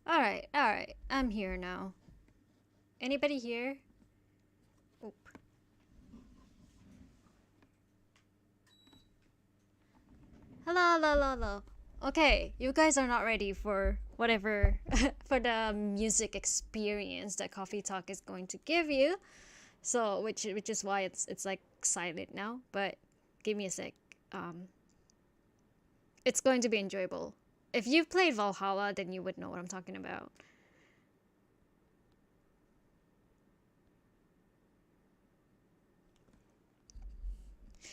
Alright. I'm here now. Anybody here? Oop. Hello. Okay, you guys are not ready for whatever for the music experience that Coffee Talk is going to give you. So which is why it's like silent now, but give me a sec. It's going to be enjoyable. If you've played Valhalla, then you would know what I'm talking about.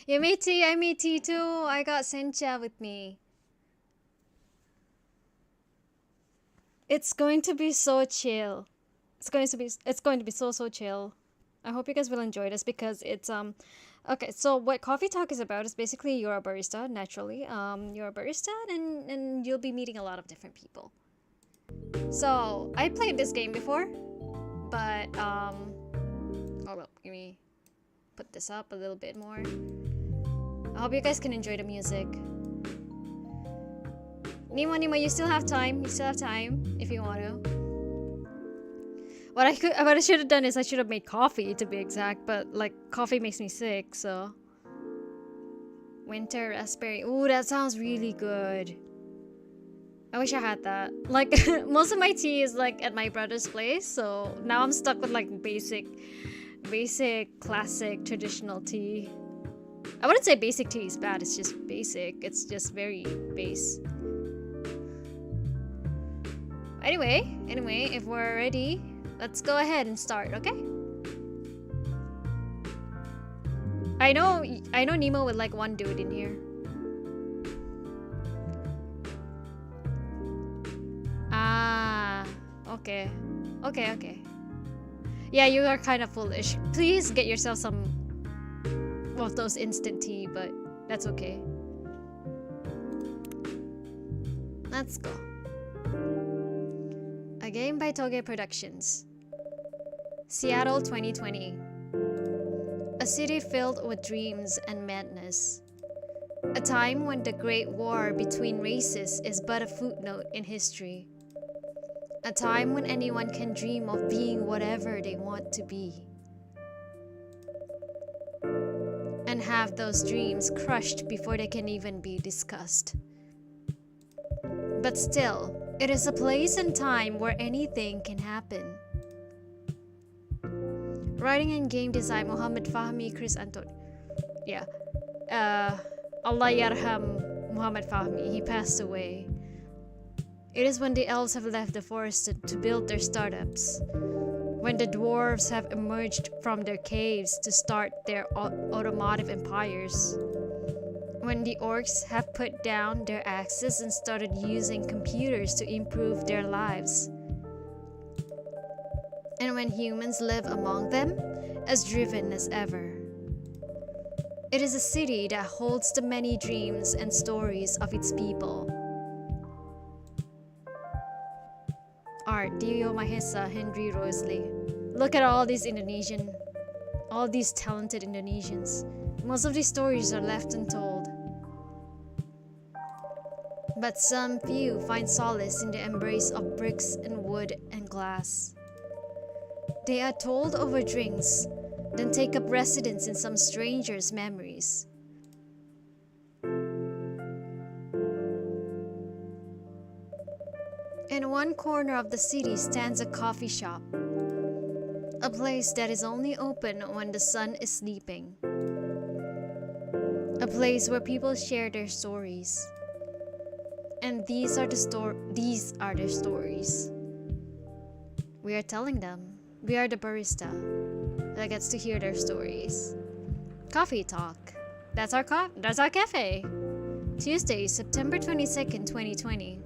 Yeah, me too. I me too. I got Sencha with me. It's going to be so chill. It's going to be so chill. I hope you guys will enjoy this because it's okay, so what Coffee Talk is about is basically you're a barista, naturally. You're a barista and you'll be meeting a lot of different people. So I played this game before, but hold up, let me put this up a little bit more. I hope you guys can enjoy the music. Nemo, you still have time. You still have time if you want to. What I should have done is I should have made coffee to be exact, but like coffee makes me sick, so. Winter raspberry. Ooh, that sounds really good. I wish I had that. Like most of my tea is like at my brother's place, so now I'm stuck with like basic, classic, traditional tea. I wouldn't say basic tea is bad, it's just basic. It's just very base. Anyway, if we're ready, let's go ahead and start, okay? I know Nemo would like one dude in here. Ah, okay. Okay. Yeah, you are kind of foolish. Please get yourself some of those instant tea, but that's okay. Let's go. A game by Toge Productions. Seattle 2020. A city filled with dreams and madness. A time when the great war between races is but a footnote in history. A time when anyone can dream of being whatever they want to be. And have those dreams crushed before they can even be discussed. But still, it is a place and time where anything can happen. Writing and game design, Muhammad Fahmi, Chris Anton. Yeah. Allah yarham Muhammad Fahmi. He passed away. It is when the elves have left the forest to build their startups. When the dwarves have emerged from their caves to start their automotive empires. When the orcs have put down their axes and started using computers to improve their lives. And when humans live among them, as driven as ever. It is a city that holds the many dreams and stories of its people. Art, Dio Mahesa, Henry Rosley. Look at all these talented Indonesians. Most of these stories are left untold. But some few find solace in the embrace of bricks and wood and glass. They are told over drinks, then take up residence in some stranger's memories. In one corner of the city stands a coffee shop, a place that is only open when the sun is sleeping, a place where people share their stories. And these are their stories. We are telling them. We are the barista that gets to hear their stories. Coffee Talk. That's our cafe. Tuesday, September 22nd, 2020.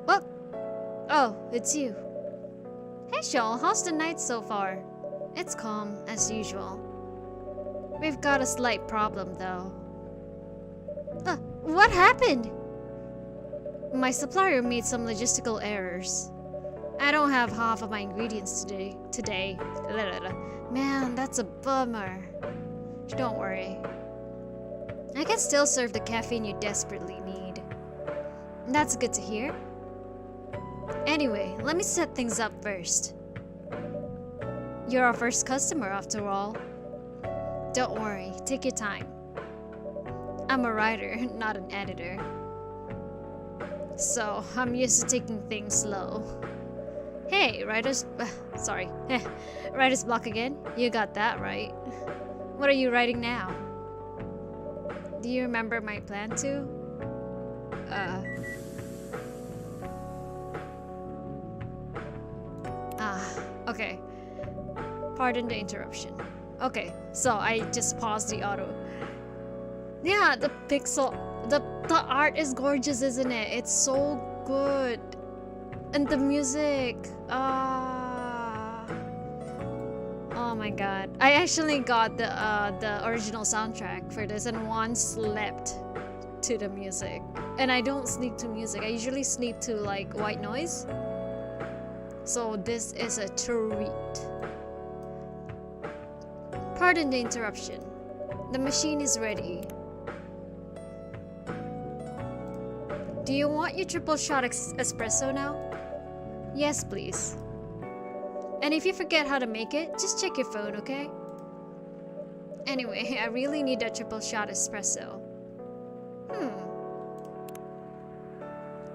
What? Oh, it's you. Hey Sheol, how's the night so far? It's calm, as usual. We've got a slight problem, though. What happened? My supplier made some logistical errors. I don't have half of my ingredients today. Man, that's a bummer. Don't worry. I can still serve the caffeine you desperately need. That's good to hear. Anyway, let me set things up first. You're our first customer after all. Don't worry, take your time. I'm a writer, not an editor. So, I'm used to taking things slow. Hey, writer's block again? You got that right. What are you writing now? Do you remember my plan to? Okay. Pardon the interruption. Okay, so I just paused the auto. Yeah, the art is gorgeous, isn't it? It's so good. And the music. Oh my god. I actually got the original soundtrack for this and once slept to the music. And I don't sleep to music. I usually sleep to like white noise. So this is a treat. Pardon the interruption. The machine is ready. Do you want your triple shot espresso now? Yes, please. And if you forget how to make it, just check your phone, okay? Anyway, I really need that triple shot espresso.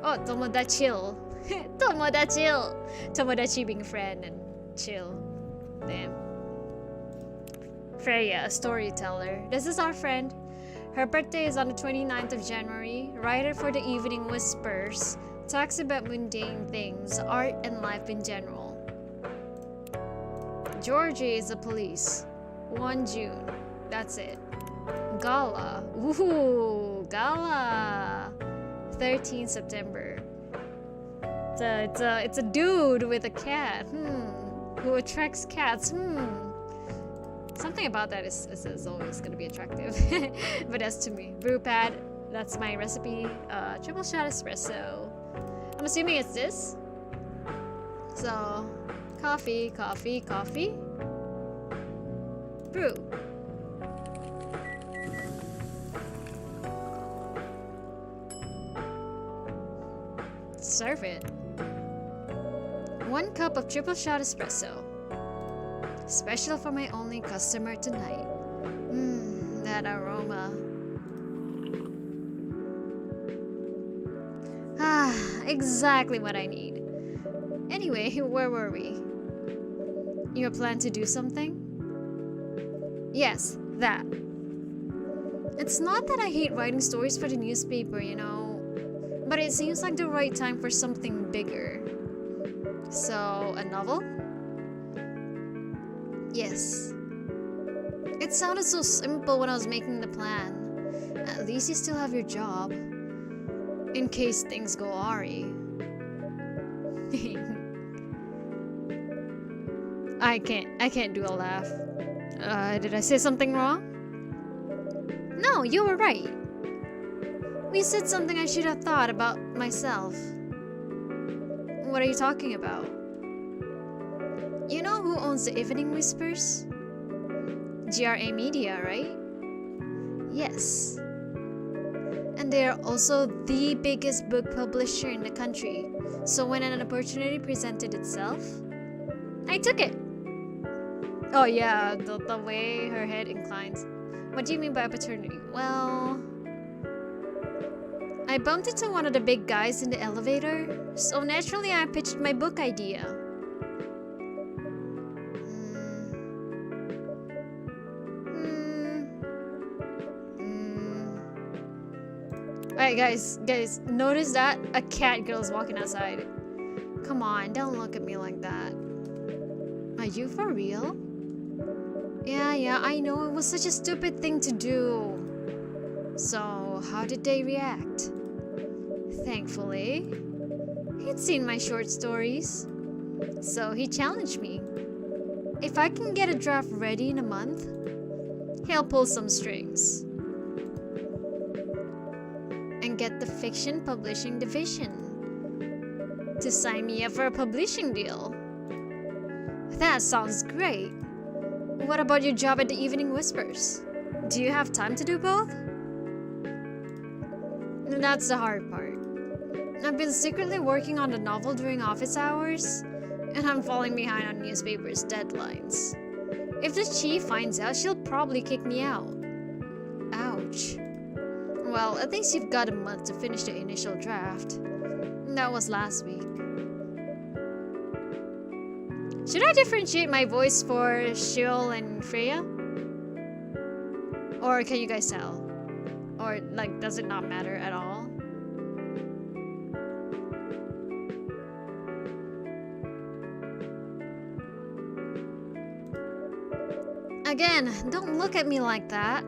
Oh, tomodachi. Tomodachi. Tomodachi being friend and chill. Damn. Freya, a storyteller. This is our friend. Her birthday is on the 29th of January. Writer for the Evening Whispers. Talks about mundane things, art, and life in general. Georgie is the police. 1 June. That's it. Gala. Ooh, Gala. 13 September. It's a dude with a cat. Who attracts cats. Something about that is always gonna be attractive. But that's to me. Brew pad. That's my recipe. Triple shot espresso. I'm assuming it's this. So, coffee. Brew. Serve it. 1 cup of triple shot espresso. Special for my only customer tonight. That aroma. Exactly what I need. Anyway, where were we? You plan to do something? Yes, that. It's not that I hate writing stories for the newspaper, you know, but it seems like the right time for something bigger. So, a novel? Yes. It sounded so simple when I was making the plan. At least you still have your job. In case things go awry. I can't do a laugh. Did I say something wrong? No, you were right. We said something I should have thought about myself. What are you talking about? You know who owns the Evening Whispers? GRA Media, right? Yes. And they are also the biggest book publisher in the country. So when an opportunity presented itself, I took it. Oh yeah, the way her head inclines. What do you mean by opportunity? Well, I bumped into one of the big guys in the elevator, so naturally I pitched my book idea. Alright guys, notice that? A cat girl's walking outside. Come on, don't look at me like that. Are you for real? Yeah, I know, it was such a stupid thing to do. So, how did they react? Thankfully, he'd seen my short stories. So he challenged me. If I can get a draft ready in a month, he'll pull some strings. And get the fiction publishing division to sign me up for a publishing deal. That sounds great. What about your job at the Evening Whispers? Do you have time to do both? That's the hard part. I've been secretly working on the novel during office hours, and I'm falling behind on newspapers' deadlines. If the chief finds out, she'll probably kick me out. Ouch. Well, at least you've got a month to finish the initial draft. That was last week. Should I differentiate my voice for Sheol and Freya? Or can you guys tell? Or, like, does it not matter at all? Again, don't look at me like that.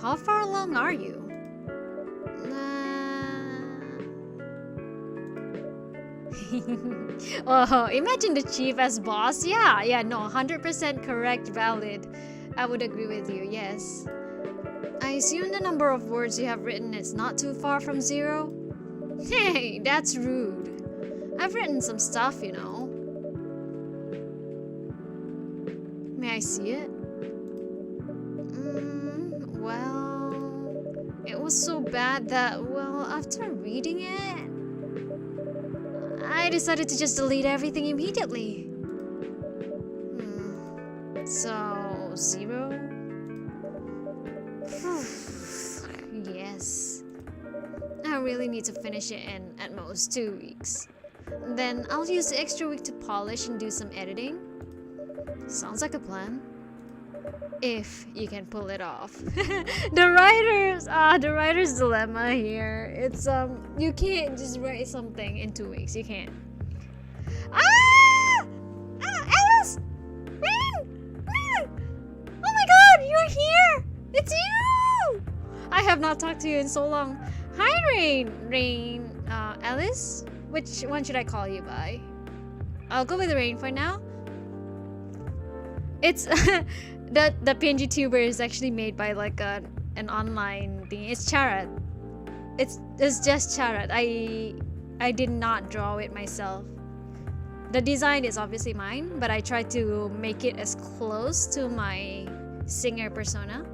How far along are you? Oh, imagine the chief as boss. Yeah, no, 100% correct, valid. I would agree with you, yes. I assume the number of words you have written is not too far from 0? Hey, that's rude. I've written some stuff, you know. May I see it? Well, it was so bad that, well, after reading it, I decided to just delete everything immediately. So, 0? Yes. I really need to finish it in, at most, 2 weeks. Then I'll use the extra week to polish and do some editing. Sounds like a plan. If you can pull it off. The writer's dilemma here. It's you can't just write something in 2 weeks. You can't. Alice! Rain! Oh my god, you're here! It's you! I have not talked to you in so long. Hi, Rain. Alice? Which one should I call you by? I'll go with Rain for now. It's the PNG tuber is actually made by like an online thing. It's Charat. It's just Charat. I did not draw it myself. The design is obviously mine, but I tried to make it as close to my singer persona.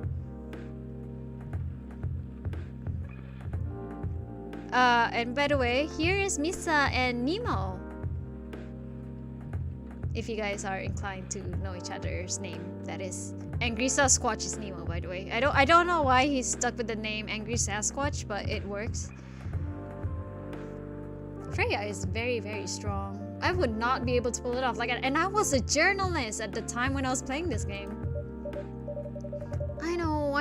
And by the way, here is Misa and Nemo. If you guys are inclined to know each other's name, that is. Angry Sasquatch is Nemo, by the way. I don't know why he's stuck with the name Angry Sasquatch, but it works. Freya is very, very strong. I would not be able to pull it off. And I was a journalist at the time when I was playing this game. I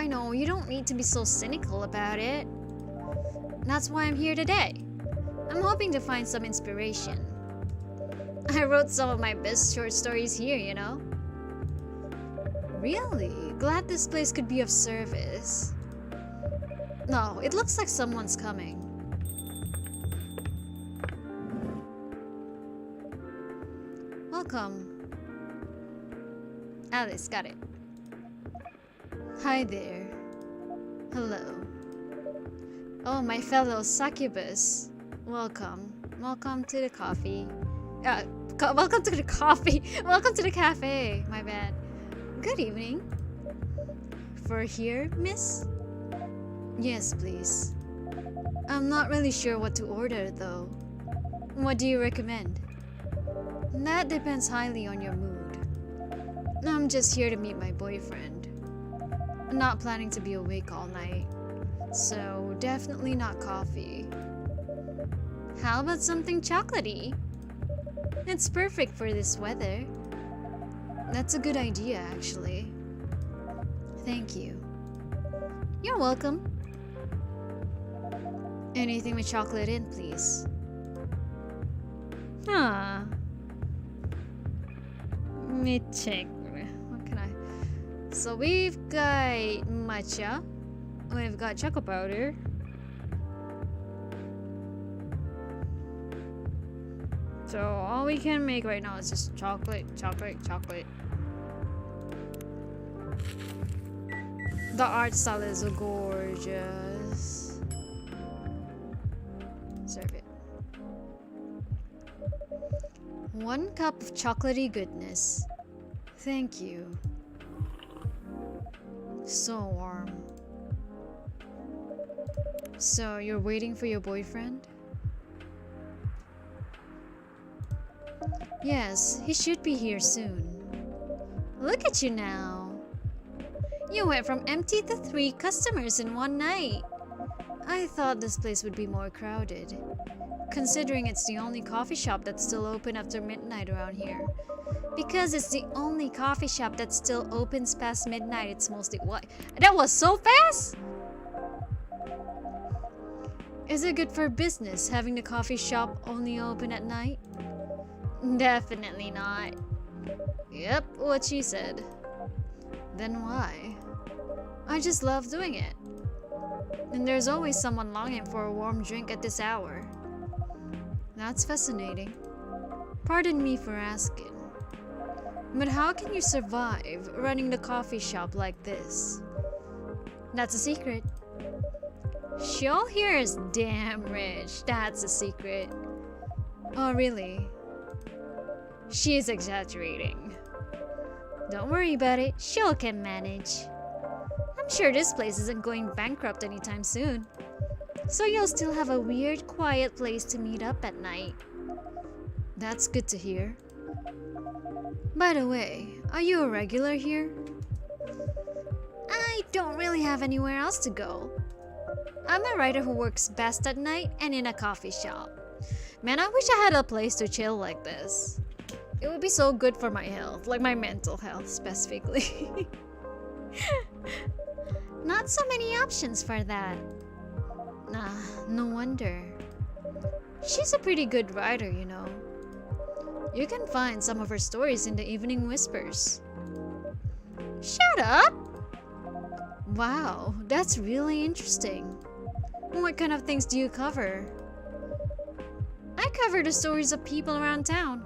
know. You don't need to be so cynical about it. That's why I'm here today. I'm hoping to find some inspiration. I wrote some of my best short stories here, you know? Really? Glad this place could be of service. No, it looks like someone's coming. Welcome. Alice, got it. Hi there. Hello. Oh, my fellow succubus. Welcome. Welcome to the coffee. Welcome to the coffee. Welcome to the cafe. My bad. Good evening. For here, miss? Yes, please. I'm not really sure what to order, though. What do you recommend? That depends highly on your mood. I'm just here to meet my boyfriend. I'm not planning to be awake all night, so definitely not coffee. How about something chocolatey? It's perfect for this weather. That's a good idea, actually. Thank you. You're welcome. Anything with chocolate in, please. Let me check. What can I... So we've got matcha. We've got chocolate powder. So all we can make right now is just chocolate. The art style is gorgeous. Serve it. 1 cup of chocolatey goodness. Thank you. So warm. So, you're waiting for your boyfriend? Yes, he should be here soon. Look at you now. You went from empty to 3 customers in one night. I thought this place would be more crowded, considering it's the only coffee shop that's still open after midnight around here. Because it's the only coffee shop that still opens past midnight, it's mostly what? That was so fast! Is it good for business having the coffee shop only open at night? Definitely not. Yep, what she said. Then why? I just love doing it. And there's always someone longing for a warm drink at this hour. That's fascinating. Pardon me for asking. But how can you survive running the coffee shop like this? That's a secret. Sheol here is damn rich. That's a secret. Oh, really? She is exaggerating. Don't worry about it. Sheol can manage. I'm sure this place isn't going bankrupt anytime soon. So you'll still have a weird, quiet place to meet up at night. That's good to hear. By the way, are you a regular here? I don't really have anywhere else to go. I'm a writer who works best at night and in a coffee shop. Man, I wish I had a place to chill like this. It would be so good for my health, like my mental health specifically. Not so many options for that. Nah, no wonder. She's a pretty good writer, you know. You can find some of her stories in the Evening Whispers. Shut up! Wow, that's really interesting. What kind of things do you cover? I cover the stories of people around town.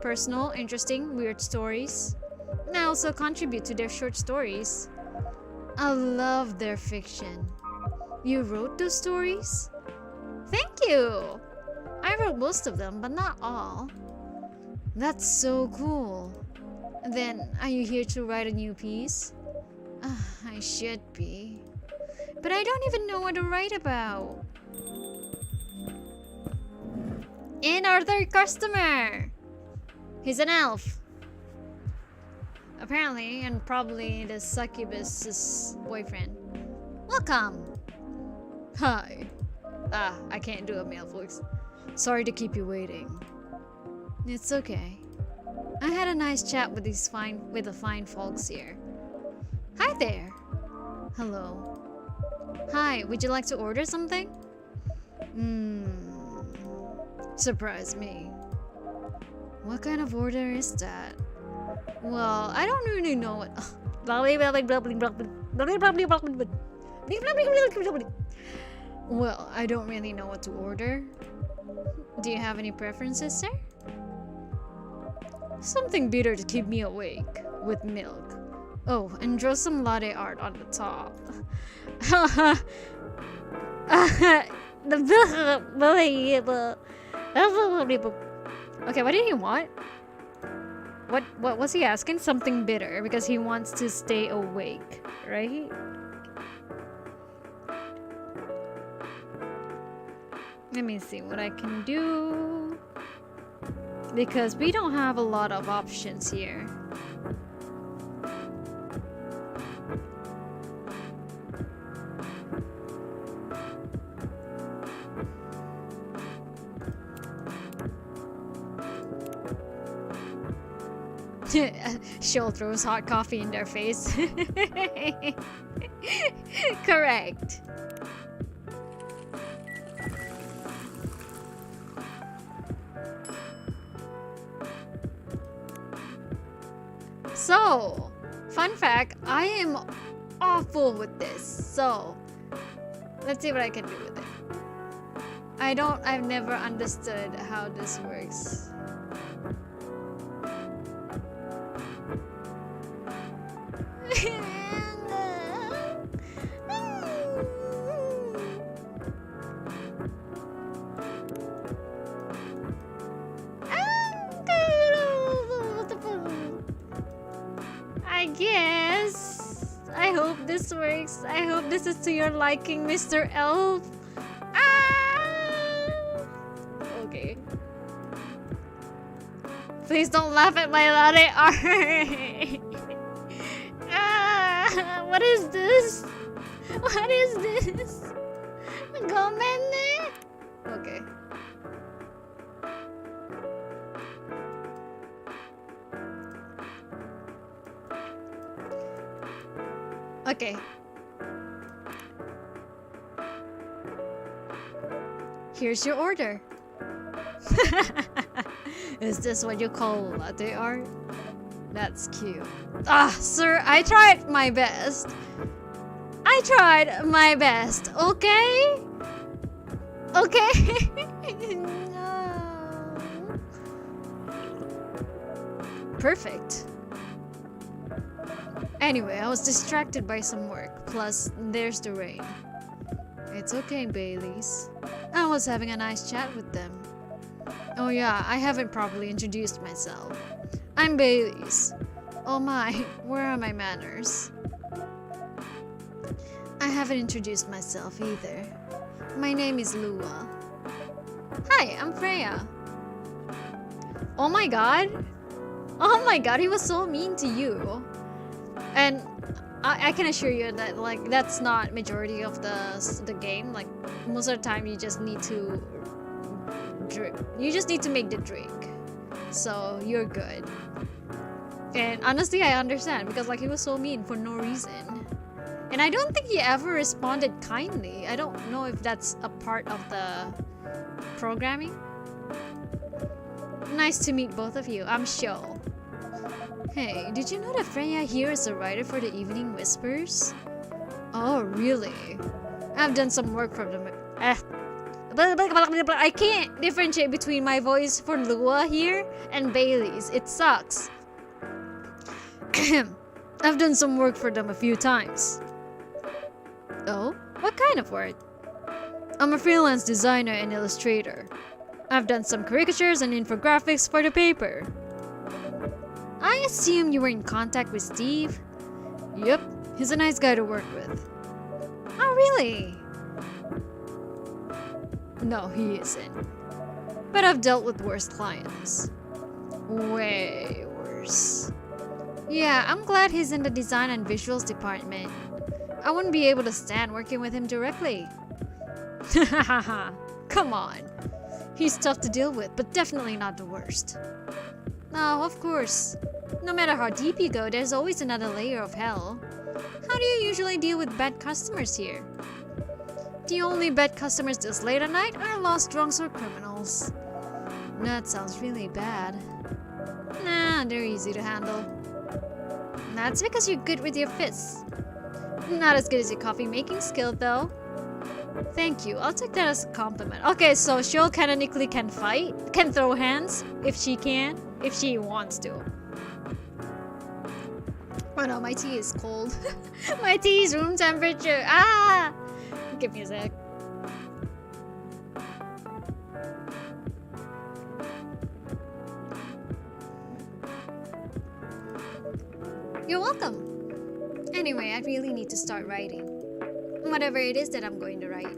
Personal, interesting, weird stories. And I also contribute to their short stories. I love their fiction. You wrote those stories? Thank you! I wrote most of them, but not all. That's so cool. Then, are you here to write a new piece? I should be. But I don't even know what to write about. And our third customer! He's an elf. Apparently, and probably the succubus's boyfriend. Welcome! Hi. I can't do a male voice. Sorry to keep you waiting. It's okay. I had a nice chat with the fine folks here. Hi there. Hello. Hi, would you like to order something? Surprise me. What kind of order is that? Well, I don't really know what. Well, I don't really know what to order. Do you have any preferences, sir? Something bitter to keep me awake, with milk. Oh, and draw some latte art on the top. Okay, what did he want? What was he asking? Something bitter, because he wants to stay awake, right? Let me see what I can do. Because we don't have a lot of options here. Sheol throws hot coffee in their face. Correct. So, fun fact, I am awful with this. So, let's see what I can do with it. I've never understood how this works. I guess. I hope this works. I hope this is to your liking, Mr. Elf. Ah! Okay. Please don't laugh at my latte art. Ah, what is this? What is this? Gomenne? Okay. Okay. Here's your order. Is this what you call latte art? That's cute. Ah, sir, I tried my best. I tried my best, okay? Okay? No. Perfect. Anyway, I was distracted by some work. Plus, there's the rain. It's okay, Baileys. I was having a nice chat with them. Oh yeah, I haven't properly introduced myself. I'm Baileys. Oh my, where are my manners? I haven't introduced myself either. My name is Lua. Hi, I'm Freya. Oh my god. Oh my god, he was so mean to you. And I can assure you that like that's not majority of the game. Like most of the time you just need to drink. You just need to make the drink. So you're good. And honestly I understand because like he was so mean for no reason. And I don't think he ever responded kindly. I don't know if that's a part of the programming. Nice to meet both of you. I'm Sheol. Hey, did you know that Freya here is a writer for the Evening Whispers? Oh, really? I've done some work for them. I can't differentiate between my voice for Lua here and Bailey's. It sucks. I've done some work for them a few times. Oh? What kind of work? I'm a freelance designer and illustrator. I've done some caricatures and infographics for the paper. I assume you were in contact with Steve? Yep, he's a nice guy to work with. Oh, really? No, he isn't. But I've dealt with worse clients. Way worse. Yeah, I'm glad he's in the design and visuals department. I wouldn't be able to stand working with him directly. Come on. He's tough to deal with, but definitely not the worst. No, of course. No matter how deep you go, there's always another layer of hell. How do you usually deal with bad customers here? Do you only bad customers this late at night, or lost drunks or criminals? That sounds really bad. Nah, they're easy to handle. That's because you're good with your fists. Not as good as your coffee making skill though. Thank you, I'll take that as a compliment. Okay, so Sheol canonically can fight, can throw hands, if she wants to. Oh no, my tea is cold. My tea is room temperature. Ah! Give me a sec. You're welcome. Anyway, I really need to start writing. Whatever it is that I'm going to write.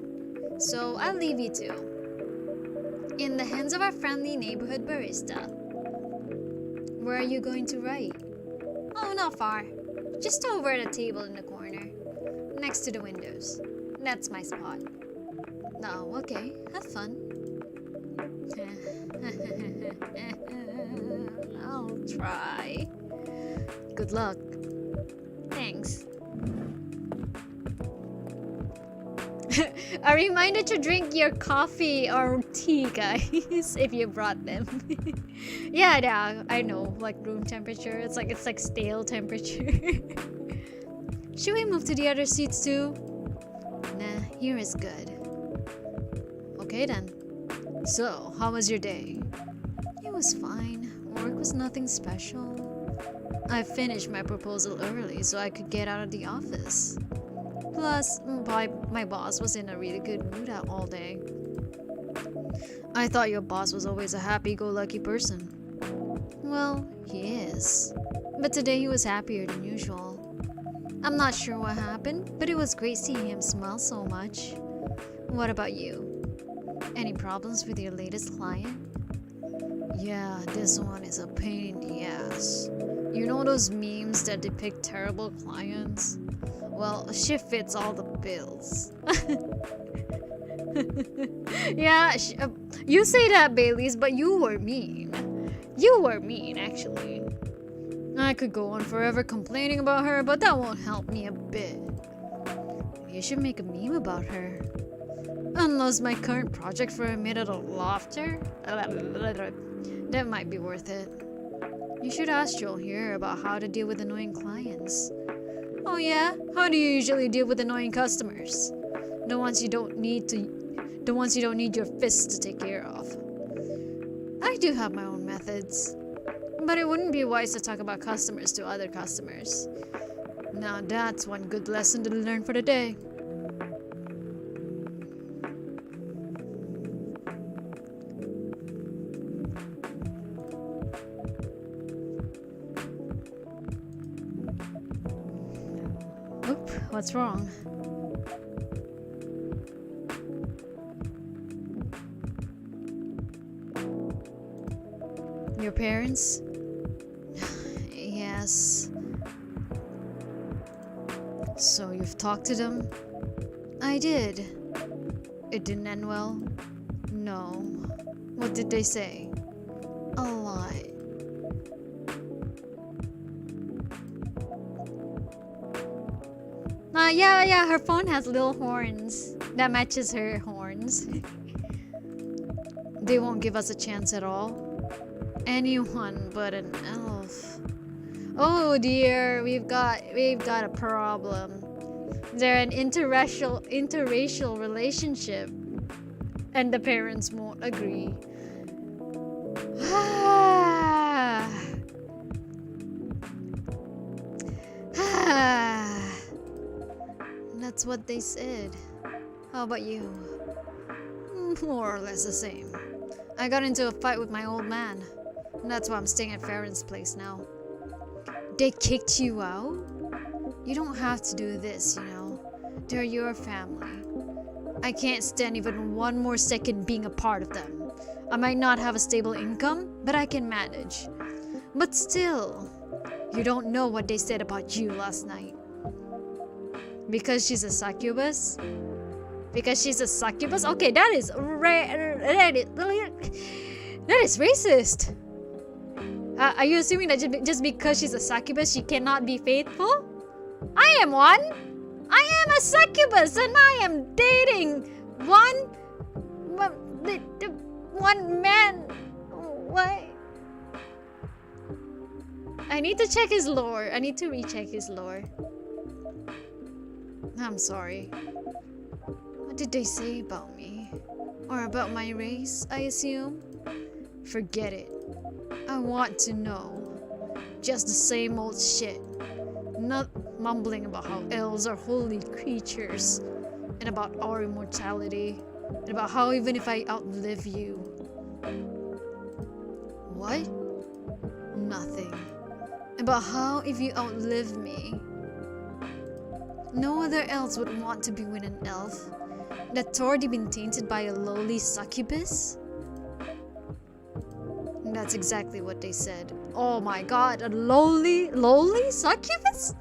So I'll leave you to. In the hands of our friendly neighborhood barista. Where are you going to write? Oh, not far. Just over at a table in the corner. Next to the windows. That's my spot. Oh, okay. Have fun. I'll try. Good luck. Thanks. A reminder to drink your coffee or tea, guys, if you brought them. yeah, I know, like room temperature. It's like stale temperature. Should we move to the other seats too? Nah, here is good. Okay then. So, how was your day? It was fine. Work was nothing special. I finished my proposal early so I could get out of the office. Plus, my boss was in a really good mood out all day. I thought your boss was always a happy-go-lucky person. Well, he is. But today he was happier than usual. I'm not sure what happened, but it was great seeing him smile so much. What about you? Any problems with your latest client? Yeah, this one is a pain in the ass. You know those memes that depict terrible clients? Well, she fits all the bills. Yeah, you say that, Baileys, but you were mean. You were mean, actually. I could go on forever complaining about her, but that won't help me a bit. You should make a meme about her. Unless my current project for a minute of laughter? That might be worth it. You should ask Joel here about how to deal with annoying clients. Oh yeah? How do you usually deal with annoying customers? The ones you don't need your fists to take care of. I do have my own methods. But it wouldn't be wise to talk about customers to other customers. Now that's one good lesson to learn for the day. Oop, what's wrong? Your parents? Yes. So you've talked to them? I did. It didn't end well? No. What did they say? A lot. Yeah, her phone has little horns. That matches her horns. They won't give us a chance at all? Anyone but an elf. Oh dear, we've got a problem. They're an interracial relationship, and the parents won't agree. That's what they said. How about you? More or less the same. I got into a fight with my old man. That's why I'm staying at Farron's place now. They kicked you out? You don't have to do this, you know. They're your family. I can't stand even one more second being a part of them. I might not have a stable income, but I can manage. But still, you don't know what they said about you last night. Because she's a succubus? Because she's a succubus? Okay, that is racist. Are you assuming that just because she's a succubus, she cannot be faithful? I am one. I am a succubus, and I am dating one man. What? I need to check his lore. I need to recheck his lore. I'm sorry. What did they say about me? Or about my race, I assume? Forget it. I want to know. Just the same old shit. Not mumbling about how elves are holy creatures, and about our immortality, and about how even if I outlive you. What? Nothing. About how if you outlive me, no other elves would want to be with an elf that's already been tainted by a lowly succubus? That's exactly what they said. Oh my god, a lowly succubus?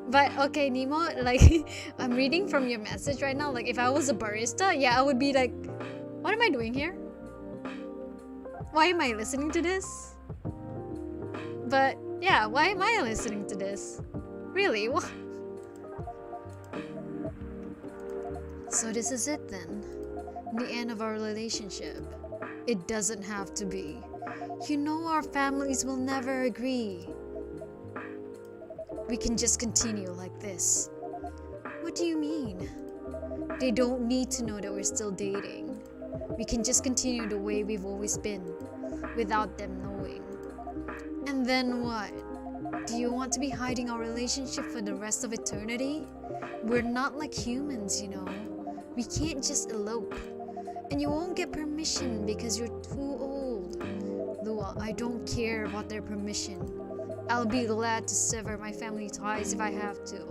But okay, Nemo, like, I'm reading from your message right now. Like, if I was a barista, yeah, I would be like, what am I doing here? Why am I listening to this? But yeah, why am I listening to this? Really? What? So this is it then. The end of our relationship. It doesn't have to be. You know our families will never agree. We can just continue like this. What do you mean? They don't need to know that we're still dating. We can just continue the way we've always been, without them knowing. And then what? Do you want to be hiding our relationship for the rest of eternity? We're not like humans, you know. We can't just elope. And you won't get permission because you're too old. Though Lua, I don't care about their permission. I'll be glad to sever my family ties if I have to.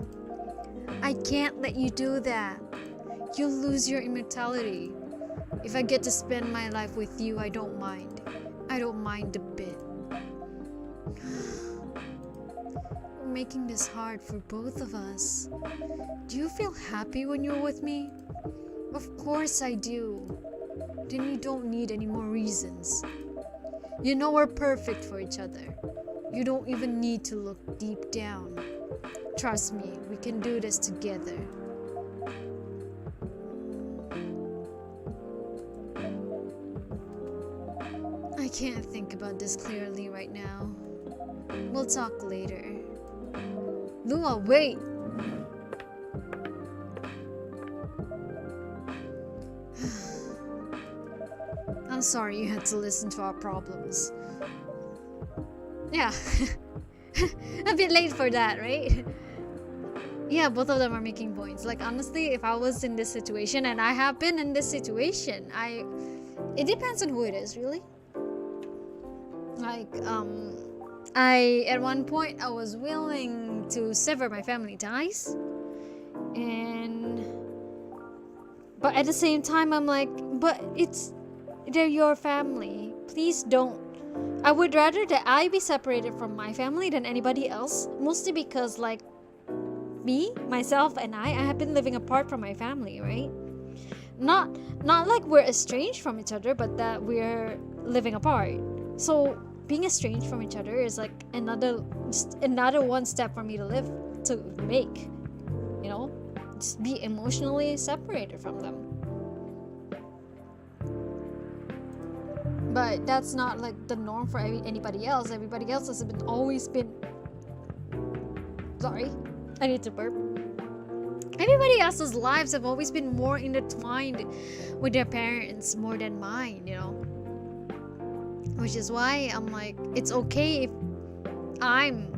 I can't let you do that. You'll lose your immortality. If I get to spend my life with you, I don't mind. I don't mind a bit. We're making this hard for both of us. Do you feel happy when you're with me? Of course I do. Then you don't need any more reasons. You know we're perfect for each other. You don't even need to look deep down. Trust me, we can do this together. I can't think about this clearly right now. We'll talk later. Lua, wait! I'm sorry you had to listen to our problems. Yeah. A bit late for that, right? Yeah, both of them are making points. Like, honestly, if I was in this situation, and I have been in this situation, it depends on who it is, really. Like, at one point, I was willing to sever my family ties. But at the same time, I'm like, but they're your family. Please don't. I would rather that I be separated from my family than anybody else. Mostly because, like, myself, and I have been living apart from my family, right? Not like we're estranged from each other, but that we're living apart. So being estranged from each other is like another one step for me to make. You know, just be emotionally separated from them. But that's not like the norm for anybody else. Everybody else has always been. Sorry, I need to burp. Everybody else's lives have always been more intertwined with their parents more than mine, you know. Which is why I'm like, it's okay if I'm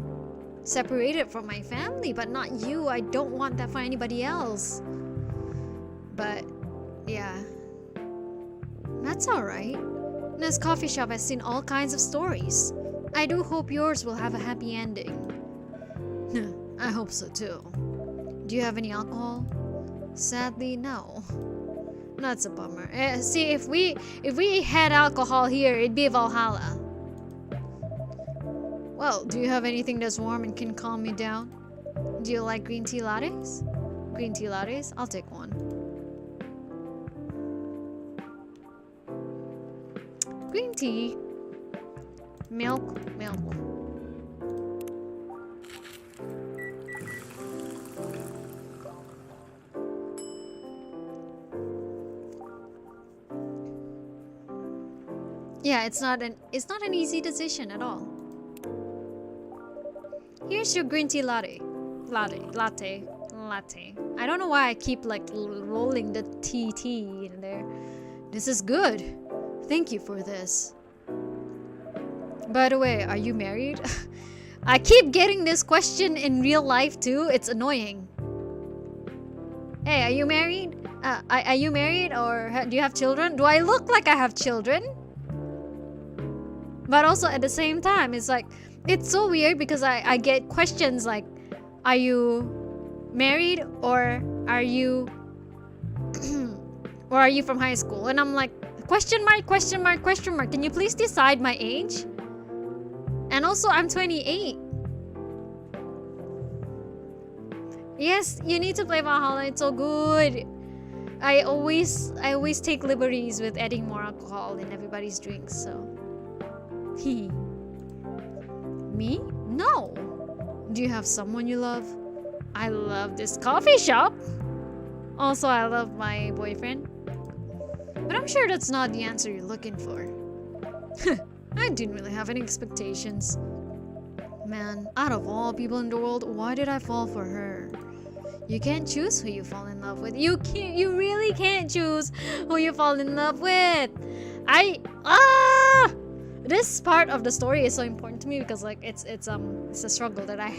separated from my family, but not you. I don't want that for anybody else. But yeah, that's alright. This coffee shop has seen all kinds of stories. I do hope yours will have a happy ending. I hope so too. Do you have any alcohol? Sadly, no. That's a bummer. See, if we had alcohol here, it'd be Valhalla. Well, do you have anything that's warm and can calm me down? Do you like green tea lattes? Green tea lattes? I'll take one. Green tea. Milk. Yeah, it's not an easy decision at all. Here's your green tea latte. Latte. I don't know why I keep like rolling the tea in there. This is good. Thank you for this. By the way, are you married? I keep getting this question in real life too. It's annoying. Hey, are you married? Are you married, or do you have children? Do I look like I have children? But also at the same time, it's like, it's so weird because I get questions like, are you married, or are you from high school? And I'm like, question mark. Can you please decide my age? And also, I'm 28. Yes, you need to play Valhalla. It's so good. I always take liberties with adding more alcohol in everybody's drinks, so. Me? No. Do you have someone you love? I love this coffee shop. Also, I love my boyfriend. But I'm sure that's not the answer you're looking for. I didn't really have any expectations. Man, out of all people in the world, why did I fall for her? You can't choose who you fall in love with. You really can't choose who you fall in love with. This part of the story is so important to me because like it's a struggle that I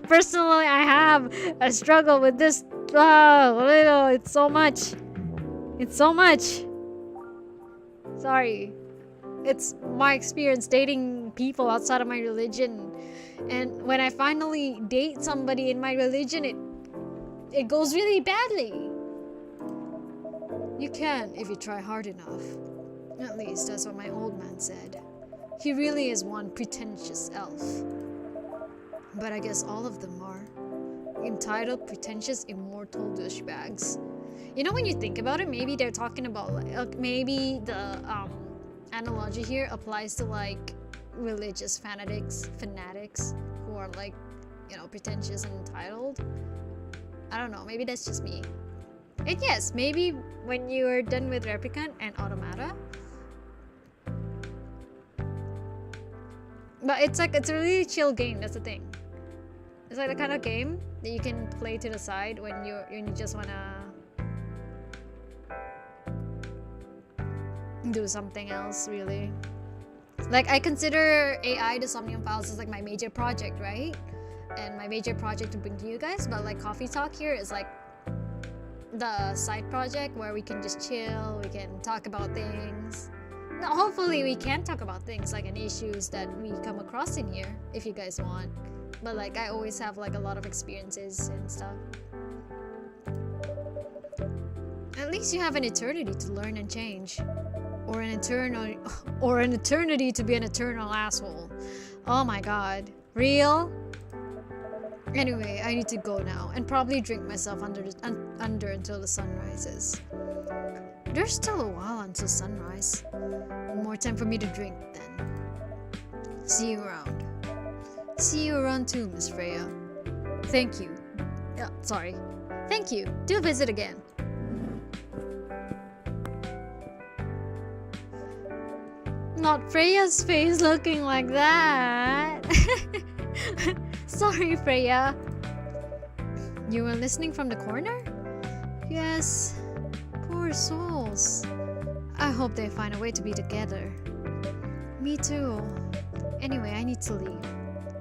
personally I have a struggle with this. It's so much. Sorry. it's my experience dating people outside of my religion. And when I finally date somebody in my religion, it goes really badly. You can if you try hard enough. At least that's what my old man said. He really is one pretentious elf. But I guess all of them are. Entitled, pretentious, immortal douchebags. You know, when you think about it, maybe they're talking about maybe the analogy here applies to like religious fanatics who are like, you know, pretentious and entitled. I don't know, maybe that's just me. And yes, maybe when you are done with Replicant and Automata. But it's a really chill game, that's the thing. It's like the kind of game that you can play to the side when you just wanna do something else, really. Like, I consider AI the Somnium Files as like my major project, right? And my major project to bring to you guys, but like Coffee Talk here is like the side project where we can just chill, we can talk about things. Now, hopefully we can talk about things like an issues that we come across in here, if you guys want. But like, I always have like a lot of experiences and stuff. At least you have an eternity to learn and change. Or an eternity to be an eternal asshole. Oh my god. Real? Anyway, I need to go now and probably drink myself under until the sun rises. There's still a while until sunrise. More time for me to drink then. See you around. See you around too, Miss Freya. Thank you. Sorry. Thank you. Do visit again. Not Freya's face looking like that. Sorry, Freya. You were listening from the corner? Yes. Poor souls. I hope they find a way to be together. Me too. Anyway, I need to leave.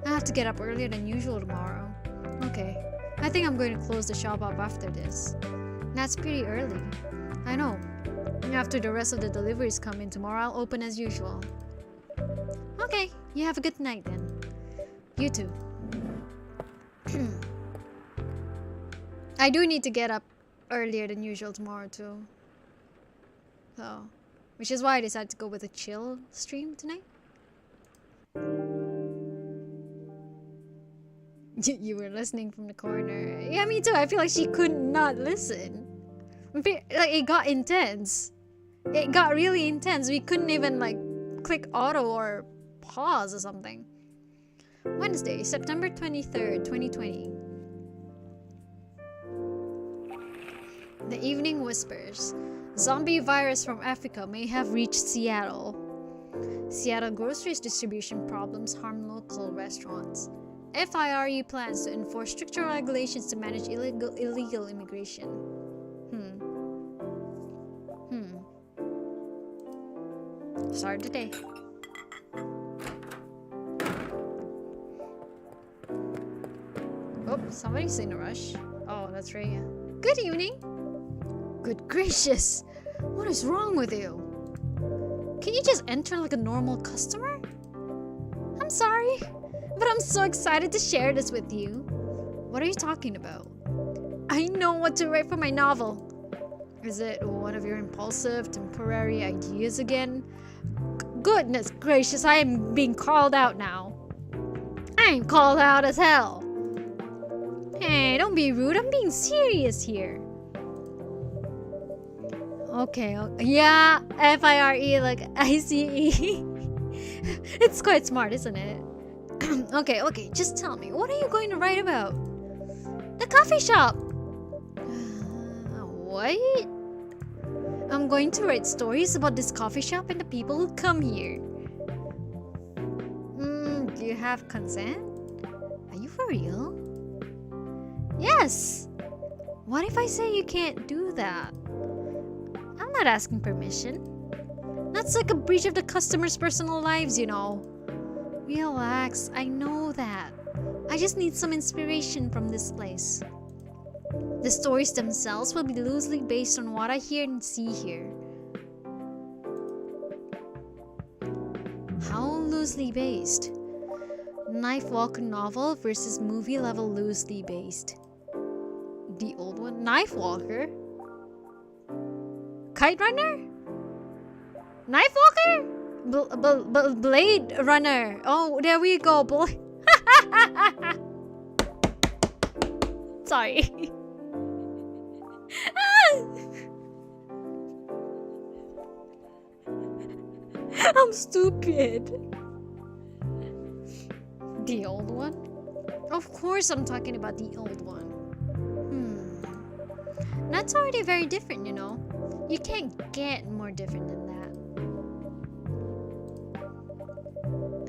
I have to get up earlier than usual tomorrow. Okay. I think I'm going to close the shop up after this. That's pretty early. I know. After the rest of the deliveries come in tomorrow, I'll open as usual. Okay, you have a good night then. You too. I do need to get up earlier than usual tomorrow too. So, which is why I decided to go with a chill stream tonight. You were listening from the corner. Yeah, me too. I feel like she could not listen. Like, it got intense. It got really intense. We couldn't even like click auto or pause or something. Wednesday, September 23rd, 2020. The evening whispers. Zombie virus from Africa may have reached Seattle. Seattle groceries distribution problems harm local restaurants. FIRU plans to enforce stricter regulations to manage illegal immigration. Start the day. Oh, somebody's in a rush. Oh, that's Rhea. Good evening. Good gracious. What is wrong with you? Can you just enter like a normal customer? I'm sorry, but I'm so excited to share this with you. What are you talking about? I know what to write for my novel. Is it one of your impulsive, temporary ideas again? Goodness gracious, I am being called out now. I'm called out as hell. Hey, don't be rude, I'm being serious here. Okay, yeah, FIRE, like ICE. It's quite smart, isn't it? Okay, just tell me, what are you going to write about? The coffee shop. What? I'm going to write stories about this coffee shop and the people who come here. Do you have consent? Are you for real? Yes! What if I say you can't do that? I'm not asking permission. That's like a breach of the customer's personal lives, you know. Relax, I know that. I just need some inspiration from this place. The stories themselves will be loosely based on what I hear and see here. loosely based. Knife Walker novel versus movie level loosely based. The old one? Knife Walker? Kite Runner? Knife Walker? Blade Runner. Oh, there we go. Sorry. I'm stupid. The old one? Of course I'm talking about the old one. That's already very different, you know. You can't get more different than that.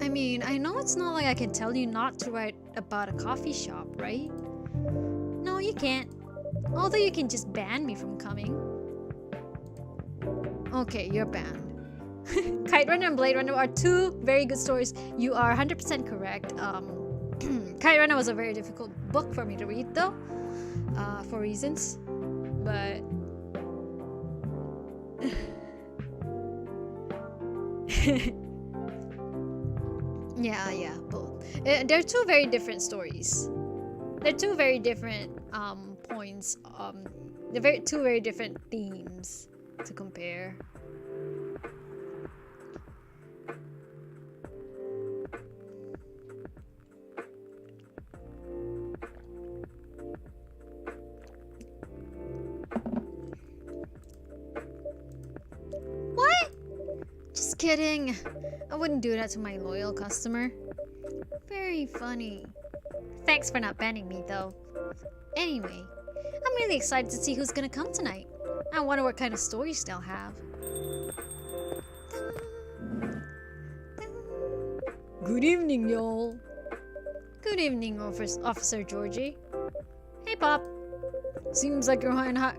I mean, I know it's not like I can tell you not to write about a coffee shop, right? No, you can't. Although you can just ban me from coming. Okay, you're banned. Kite Runner and Blade Runner are two very good stories. You are 100% correct. Kite Runner was a very difficult book for me to read though, for reasons. But yeah, both. They're two very different stories. They're two very different points. Two very different themes to compare. What? Just kidding. I wouldn't do that to my loyal customer. Very funny. Thanks for not banning me though. Anyway, I'm really excited to see who's gonna come tonight. I wonder what kind of stories they'll have. Good evening, y'all. Good evening, Officer Georgie. Hey, Pop. Seems like you're in high...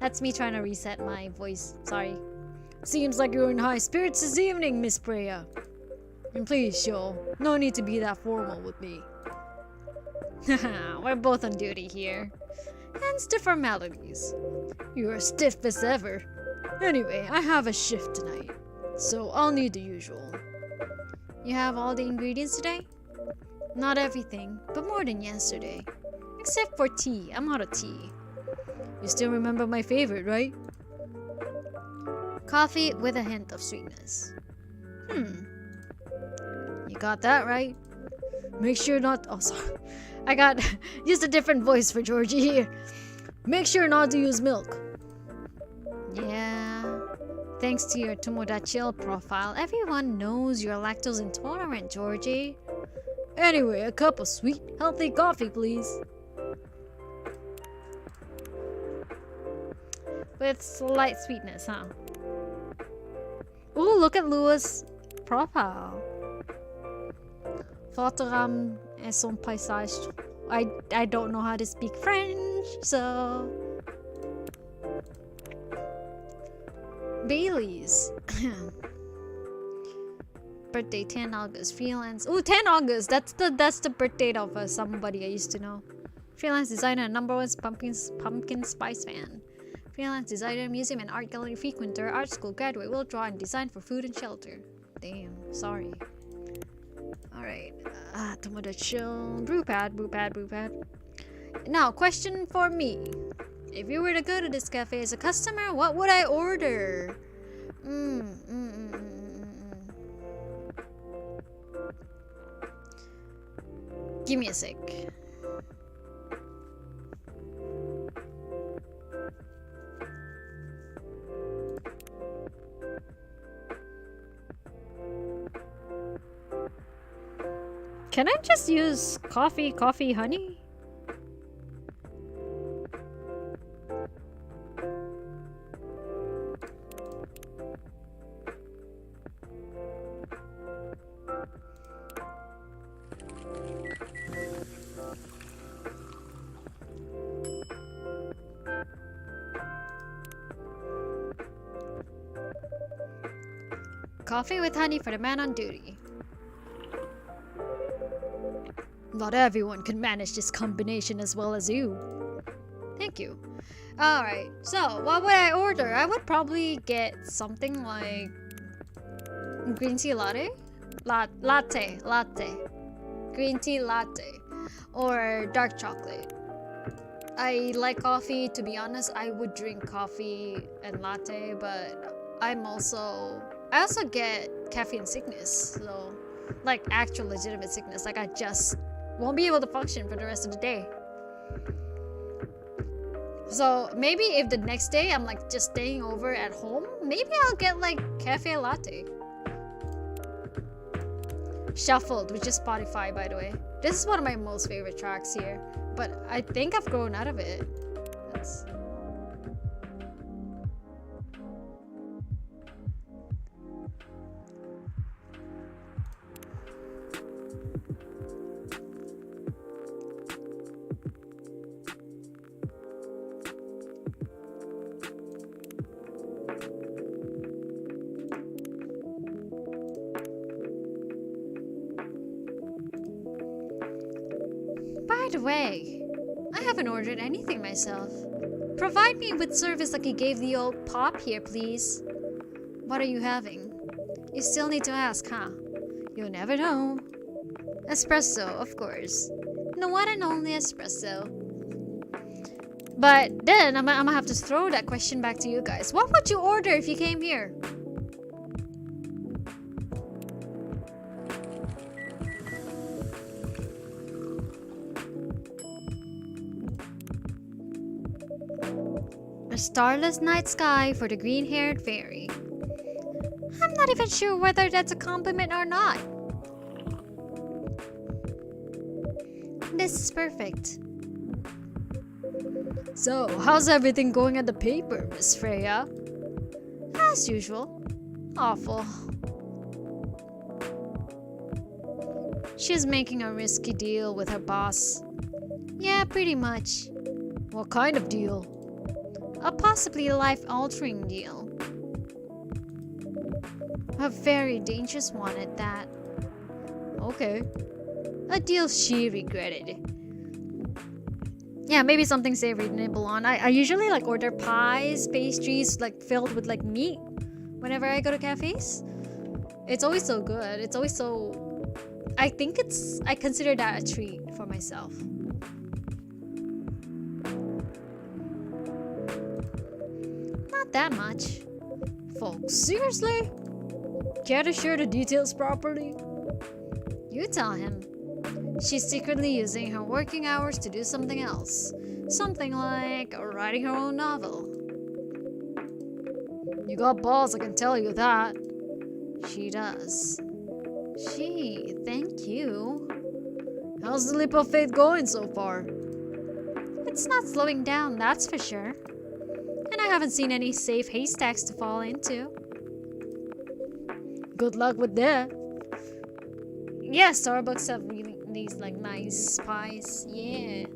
That's me trying to reset my voice. Sorry. Seems like you're in high spirits this evening, Miss Preya. And please, Sheol, no need to be that formal with me. We're both on duty here. Hence the formalities. You're as stiff as ever. Anyway, I have a shift tonight, so I'll need the usual. You have all the ingredients today? Not everything, but more than yesterday. Except for tea. I'm out of tea. You still remember my favorite, right? Coffee with a hint of sweetness. You got that right. Make sure not... Oh, sorry. I got just a different voice for Georgie here. Make sure not to use milk. Yeah. Thanks to your Tomodachi profile, everyone knows you're lactose intolerant, Georgie. Anyway, a cup of sweet, healthy coffee, please. With slight sweetness, huh? Ooh, look at Lua's profile. Fotogram et son paysage. I don't know how to speak French, so... Bailey's. Birthday 10 August. Freelance. Ooh, 10 August. That's the birthday of somebody I used to know. Freelance designer, #1 pumpkin spice fan. Freelance designer, museum and art gallery frequenter, art school graduate, will draw and design for food and shelter. Damn, sorry. Alright. Tomodachi. Brewpad. Now, question for me. If you were to go to this cafe as a customer, what would I order? Give me a sec. Can I just use coffee, honey? Coffee with honey for the man on duty. Not everyone can manage this combination as well as you. Thank you. Alright, so what would I order? I would probably get something like Green tea latte? Latte. Green tea latte. Or dark chocolate. I like coffee. To be honest, I would drink coffee and latte, but I also get caffeine sickness. So, like actual legitimate sickness. Like I just won't be able to function for the rest of the day. So maybe if the next day I'm like just staying over at home, maybe I'll get like cafe latte. Shuffled, which is Spotify, by the way. This is one of my most favorite tracks here, but I think I've grown out of it. That's... By the way, I haven't ordered anything myself. Provide me with service like you gave the old pop here, please. What are you having? You still need to ask, huh? You'll never know. Espresso, of course. The one and only espresso. But then I'm gonna have to throw that question back to you guys. What would you order if you came here? A starless night sky for the green-haired fairy. I'm not even sure whether that's a compliment or not. This is perfect. So, how's everything going at the paper, Miss Freya? As usual. Awful. She's making a risky deal with her boss. Yeah, pretty much. What kind of deal? A possibly life-altering deal. A very dangerous one at that. Okay. A deal she regretted. Yeah, maybe something savory to nibble on. I usually like order pies, pastries like filled with like meat whenever I go to cafes. It's always so good. It's always so... I consider that a treat for myself. Not that much. Folks, seriously? Care to share the details properly? You tell him. She's secretly using her working hours to do something else. Something like writing her own novel. You got balls, I can tell you that. She does. Gee, thank you. How's the leap of faith going so far? It's not slowing down, that's for sure. And I haven't seen any safe haystacks to fall into. Good luck with that. Yeah, Starbucks have really these like nice pies. Yeah.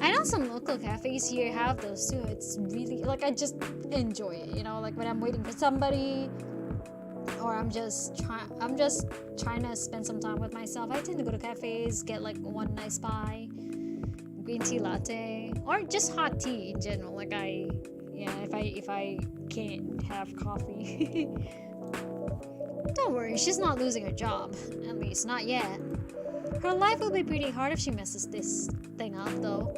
I know some local cafes here have those too. It's really like I just enjoy it, you know, like when I'm waiting for somebody or I'm just trying to spend some time with myself. I tend to go to cafes, get like one nice pie, green tea latte, or just hot tea in general. Like if I can't have coffee. Don't worry, she's not losing her job. At least, not yet. Her life will be pretty hard if she messes this thing up, though.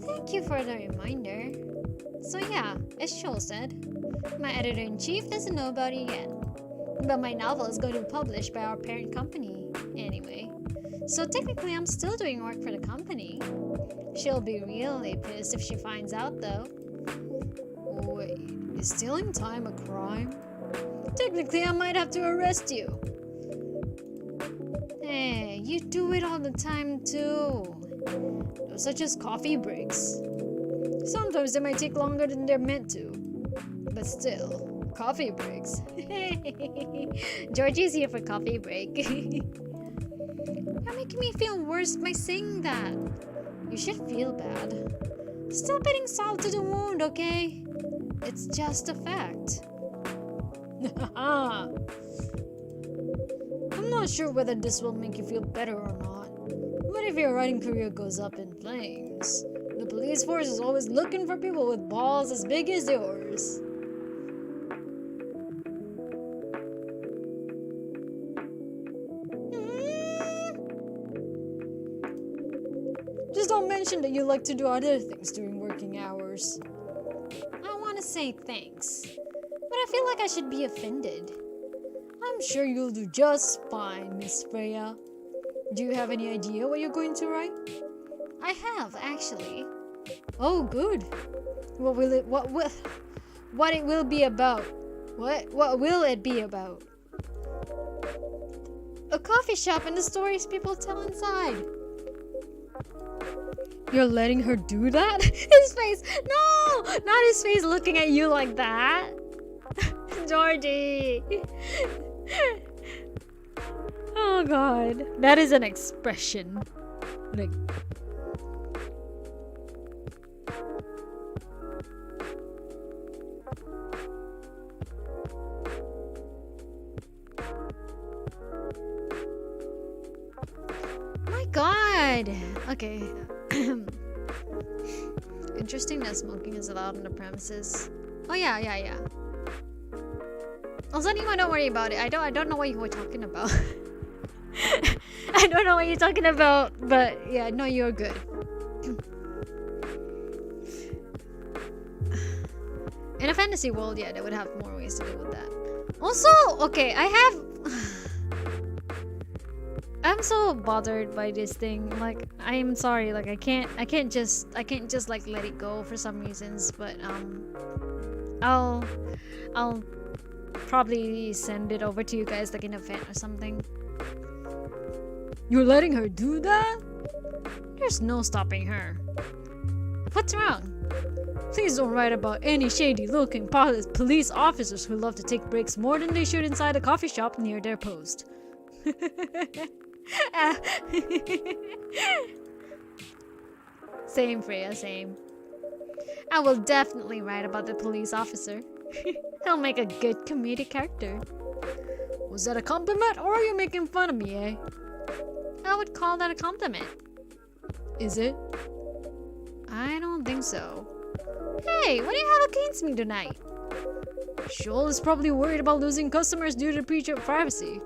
Thank you for the reminder. So yeah, as Sheol said, my editor-in-chief doesn't know about it yet. But my novel is going to be published by our parent company, anyway. So technically, I'm still doing work for the company. She'll be really pissed if she finds out, though. Wait, is stealing time a crime? Technically, I might have to arrest you. Hey, you do it all the time too. Those are just coffee breaks. Sometimes they might take longer than they're meant to. But still, coffee breaks. Georgie's here for coffee break. You're making me feel worse by saying that. You should feel bad. Stop adding salt to the wound, okay? It's just a fact. I'm not sure whether this will make you feel better or not. But if your writing career goes up in flames, the police force is always looking for people with balls as big as yours. Just don't mention that you like to do other things during working hours. I want to say thanks, but I feel like I should be offended. I'm sure you'll do just fine, Miss Freya. Do you have any idea what you're going to write? I have, actually. Oh, good. What will it be about? What will it be about? A coffee shop and the stories people tell inside. You're letting her do that? His face! No! Not his face looking at you like that. Georgie! Oh god. That is an expression. Like... My god! Okay. Interesting that smoking is allowed on the premises. Oh yeah. Also, anyone, don't worry about it. I don't know what you were talking about. I don't know what you're talking about, but yeah, no, you're good. In a fantasy world, yeah, they would have more ways to deal with that. Also, okay, I'm so bothered by this thing. Like, I'm sorry, like I can't just like let it go for some reasons, but I'll probably send it over to you guys like in a vent or something. You're letting her do that? There's no stopping her. What's wrong? Please don't write about any shady-looking police officers who love to take breaks more than they should inside a coffee shop near their post. Same, Freya, same. I will definitely write about the police officer. He'll make a good comedic character. Was that a compliment or are you making fun of me, eh? I would call that a compliment. Is it? I don't think so. Hey, what do you have against me tonight? Sheol is probably worried about losing customers due to breach of privacy.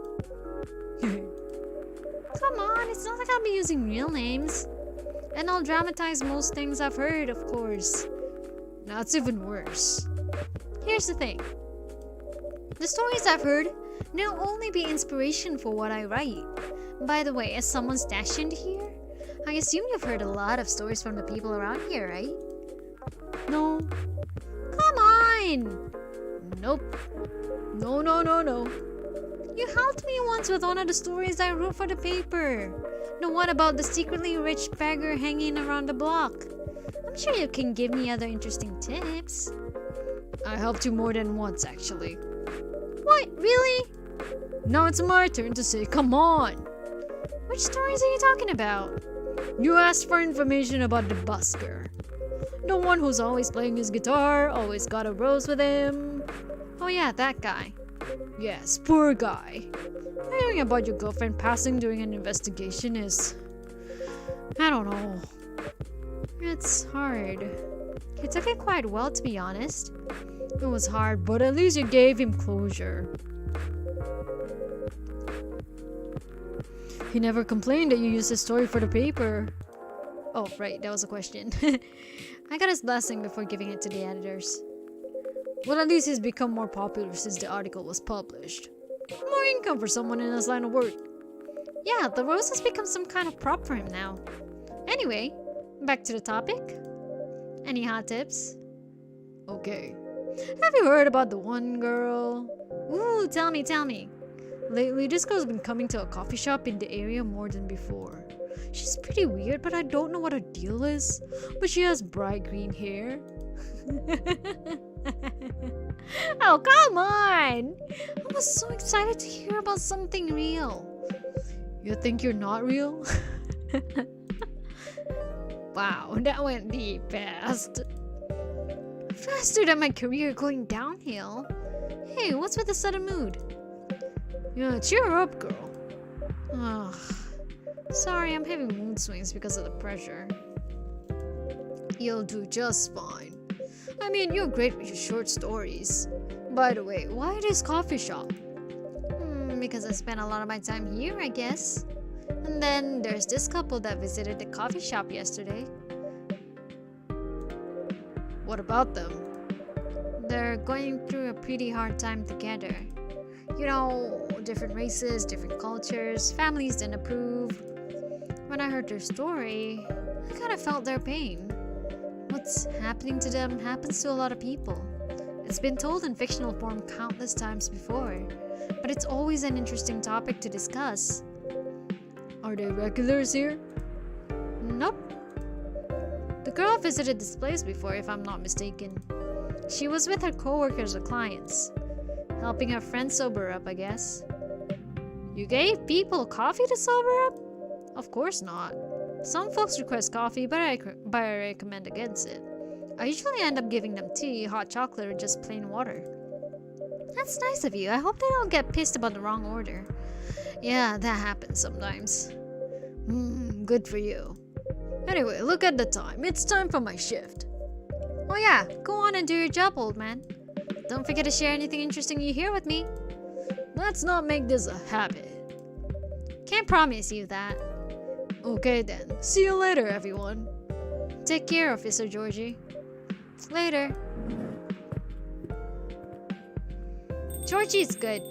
Come on, it's not like I'll be using real names. And I'll dramatize most things I've heard, of course. That's even worse. Here's the thing. The stories I've heard, they'll only be inspiration for what I write. By the way, as someone stationed here, I assume you've heard a lot of stories from the people around here, right? No. Come on! Nope. No. You helped me once with one of the stories I wrote for the paper. The one about the secretly rich beggar hanging around the block. I'm sure you can give me other interesting tips. I helped you more than once, actually. What? Really? Now it's my turn to say, come on! Which stories are you talking about? You asked for information about the busker. The one who's always playing his guitar, always got a rose with him. Oh yeah, that guy. Yes, poor guy. Hearing about your girlfriend passing during an investigation is... I don't know. It's hard. He took it quite well, to be honest. It was hard, but at least you gave him closure. He never complained that you used his story for the paper. Oh, right, that was a question. I got his blessing before giving it to the editors. Well, at least he's become more popular since the article was published. More income for someone in his line of work. Yeah, the rose has become some kind of prop for him now. Anyway, back to the topic. Any hot tips? Okay. Have you heard about the one girl? Ooh, tell me. Lately, this girl's been coming to a coffee shop in the area more than before. She's pretty weird, but I don't know what her deal is. But she has bright green hair. Oh, come on! I was so excited to hear about something real. You think you're not real? Wow, that went deep fast. Faster than my career going downhill. Hey, what's with the sudden mood? Yeah, cheer up, girl. Ugh. Sorry, I'm having mood swings because of the pressure. You'll do just fine. I mean, you're great with your short stories. By the way, why this coffee shop? Because I spend a lot of my time here, I guess. And then there's this couple that visited the coffee shop yesterday. What about them? They're going through a pretty hard time together. You know, different races, different cultures, families didn't approve. When I heard their story, I kind of felt their pain. What's happening to them happens to a lot of people. It's been told in fictional form countless times before, but it's always an interesting topic to discuss. Are they regulars here? Nope. The girl visited this place before, if I'm not mistaken. She was with her coworkers or clients, helping her friend sober up, I guess. You gave people coffee to sober up? Of course not. Some folks request coffee, but I recommend against it. I usually end up giving them tea, hot chocolate, or just plain water. That's nice of you. I hope they don't get pissed about the wrong order. Yeah, that happens sometimes. Good for you. Anyway, look at the time. It's time for my shift. Oh yeah, go on and do your job, old man. Don't forget to share anything interesting you hear with me. Let's not make this a habit. Can't promise you that. Okay then. See you later, everyone. Take care, Officer Georgie. Later. Georgie's good.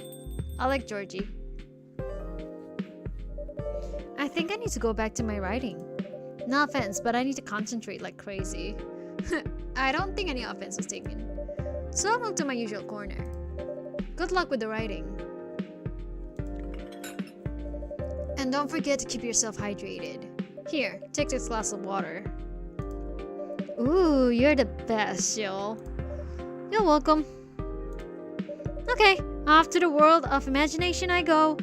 I like Georgie. I think I need to go back to my writing. No offense, but I need to concentrate like crazy. I don't think any offense was taken. So I'll move to my usual corner. Good luck with the writing. And don't forget to keep yourself hydrated. Here, take this glass of water. Ooh, you're the best, Sheol. You're welcome. Okay, off to the world of imagination I go.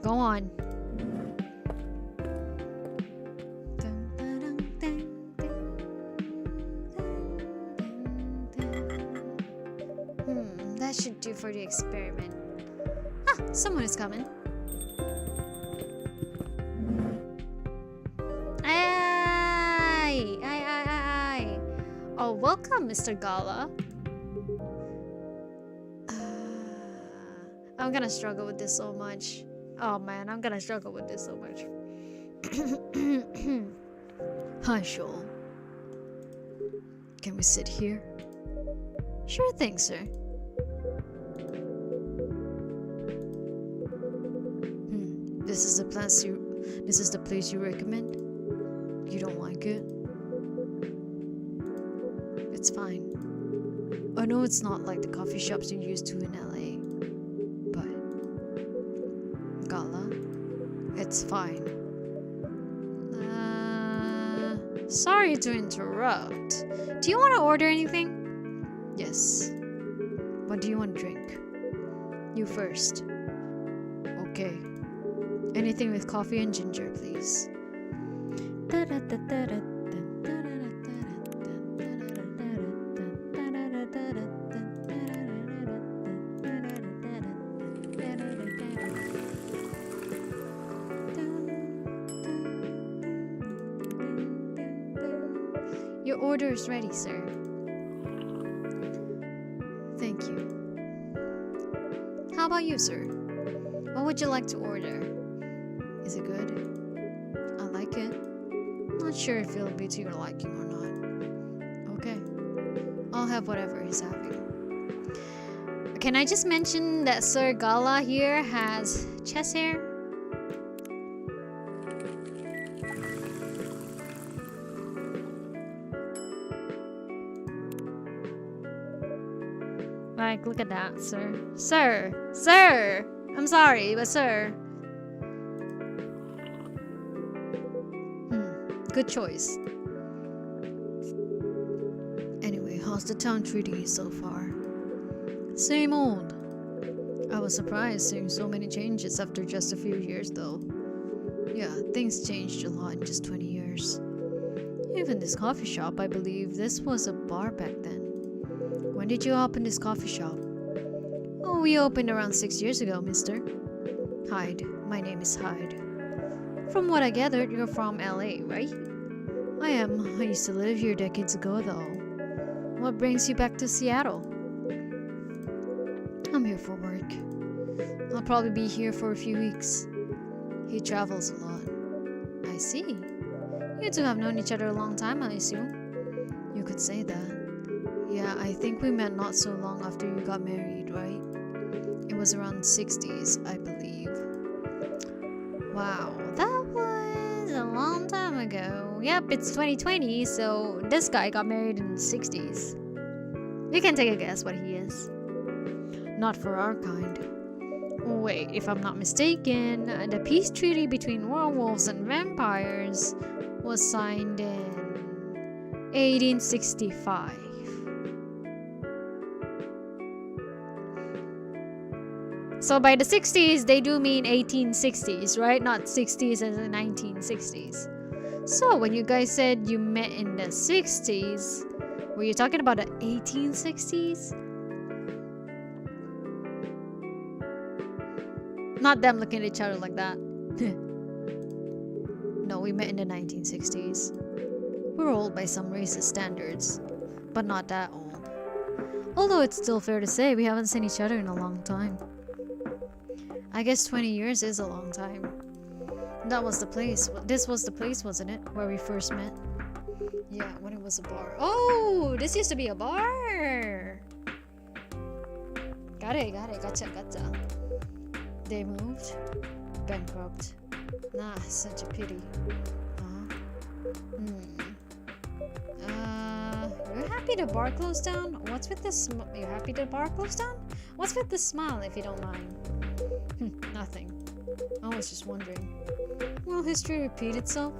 Go on. That should do for the experiment. Ah, someone is coming. Aye. Oh, welcome, Mr. Gala. I'm gonna struggle with this so much. Oh man, I'm gonna struggle with this so much. Hi, Sheol. Can we sit here? Sure thing, sir. This is the place you recommend? You don't like it? It's fine. I know it's not like the coffee shops you're used to in LA, but Gala, it's fine. Sorry to interrupt. Do you want to order anything? Yes. What do you want to drink? You first. Okay. Anything with coffee and ginger, please. Your order is ready, sir. Thank you. How about you, sir? What would you like to order? Is it good? I like it. Not sure if it'll be to your liking or not. Okay. I'll have whatever he's having. Can I just mention that Sir Gala here has chest hair? Like, look at that, sir. Sir! I'm sorry, but sir. Good choice. Anyway, how's the town treating you so far? Same old. I was surprised seeing so many changes after just a few years though. Yeah, things changed a lot in just 20 years. Even this coffee shop, I believe this was a bar back then. When did you open this coffee shop? Oh, we opened around 6 years ago, mister. Hyde. My name is Hyde. From what I gathered, you're from LA, right? I am. I used to live here decades ago, though. What brings you back to Seattle? I'm here for work. I'll probably be here for a few weeks. He travels a lot. I see. You two have known each other a long time, I assume. You could say that. Yeah, I think we met not so long after you got married, right? It was around 60s, I believe. Wow, that was a long time ago. Yep, it's 2020, so this guy got married in the 60s. You can take a guess what he is. Not for our kind. Wait, if I'm not mistaken, the peace treaty between werewolves and vampires was signed in 1865. So by the 60s, they do mean 1860s, right? Not 60s as in 1960s. So when you guys said you met in the 60s, were you talking about the 1860s? Not them looking at each other like that. No, we met in the 1960s. We're old by some racist standards, but not that old. Although it's still fair to say we haven't seen each other in a long time. I guess 20 years is a long time. That was the place. This was the place, wasn't it? Where we first met? Yeah, when it was a bar. Oh, this used to be a bar! Got it. Gotcha. They moved? Bankrupt. Nah, such a pity. You're happy the bar closed down? What's with the you're happy the bar closed down? What's with the smile, if you don't mind? Nothing. I was just wondering. Will history repeat itself?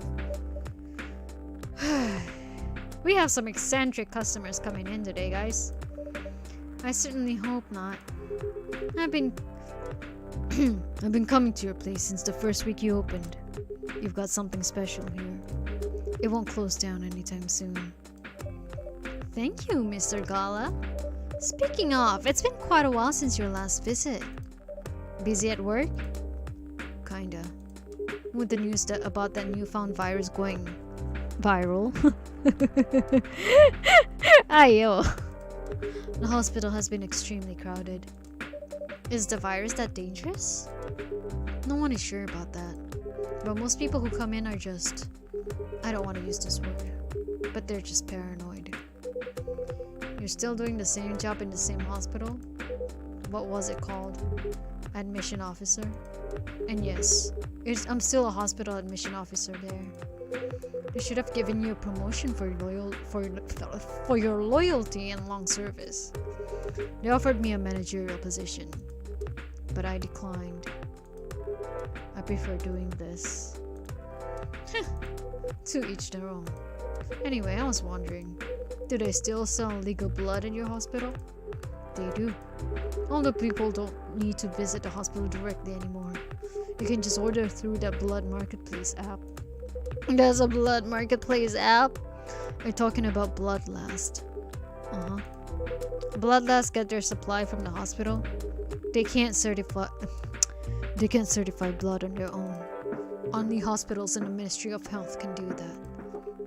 We have some eccentric customers coming in today, guys. I certainly hope not. I've been coming to your place since the first week you opened. You've got something special here. It won't close down anytime soon. Thank you, Mr. Gala. Speaking of, it's been quite a while since your last visit. Busy at work? Kinda. With the news about that newfound virus going viral. Ayo. The hospital has been extremely crowded. Is the virus that dangerous? No one is sure about that. But most people who come in are just... I don't want to use this word. But they're just paranoid. You're still doing the same job in the same hospital? What was it called? Admission officer? And yes, I'm still a hospital admission officer there. They should have given you a promotion for your loyalty and long service. They offered me a managerial position, but I declined. I prefer doing this. To each their own. Anyway, I was wondering, do they still sell legal blood in your hospital? They do. All the people don't need to visit the hospital directly anymore. You can just order through that blood marketplace app. There's a blood marketplace app? Are you talking about Bloodlast? Bloodlast get their supply from the hospital. They can't certify blood on their own. Only hospitals and the Ministry of Health can do that.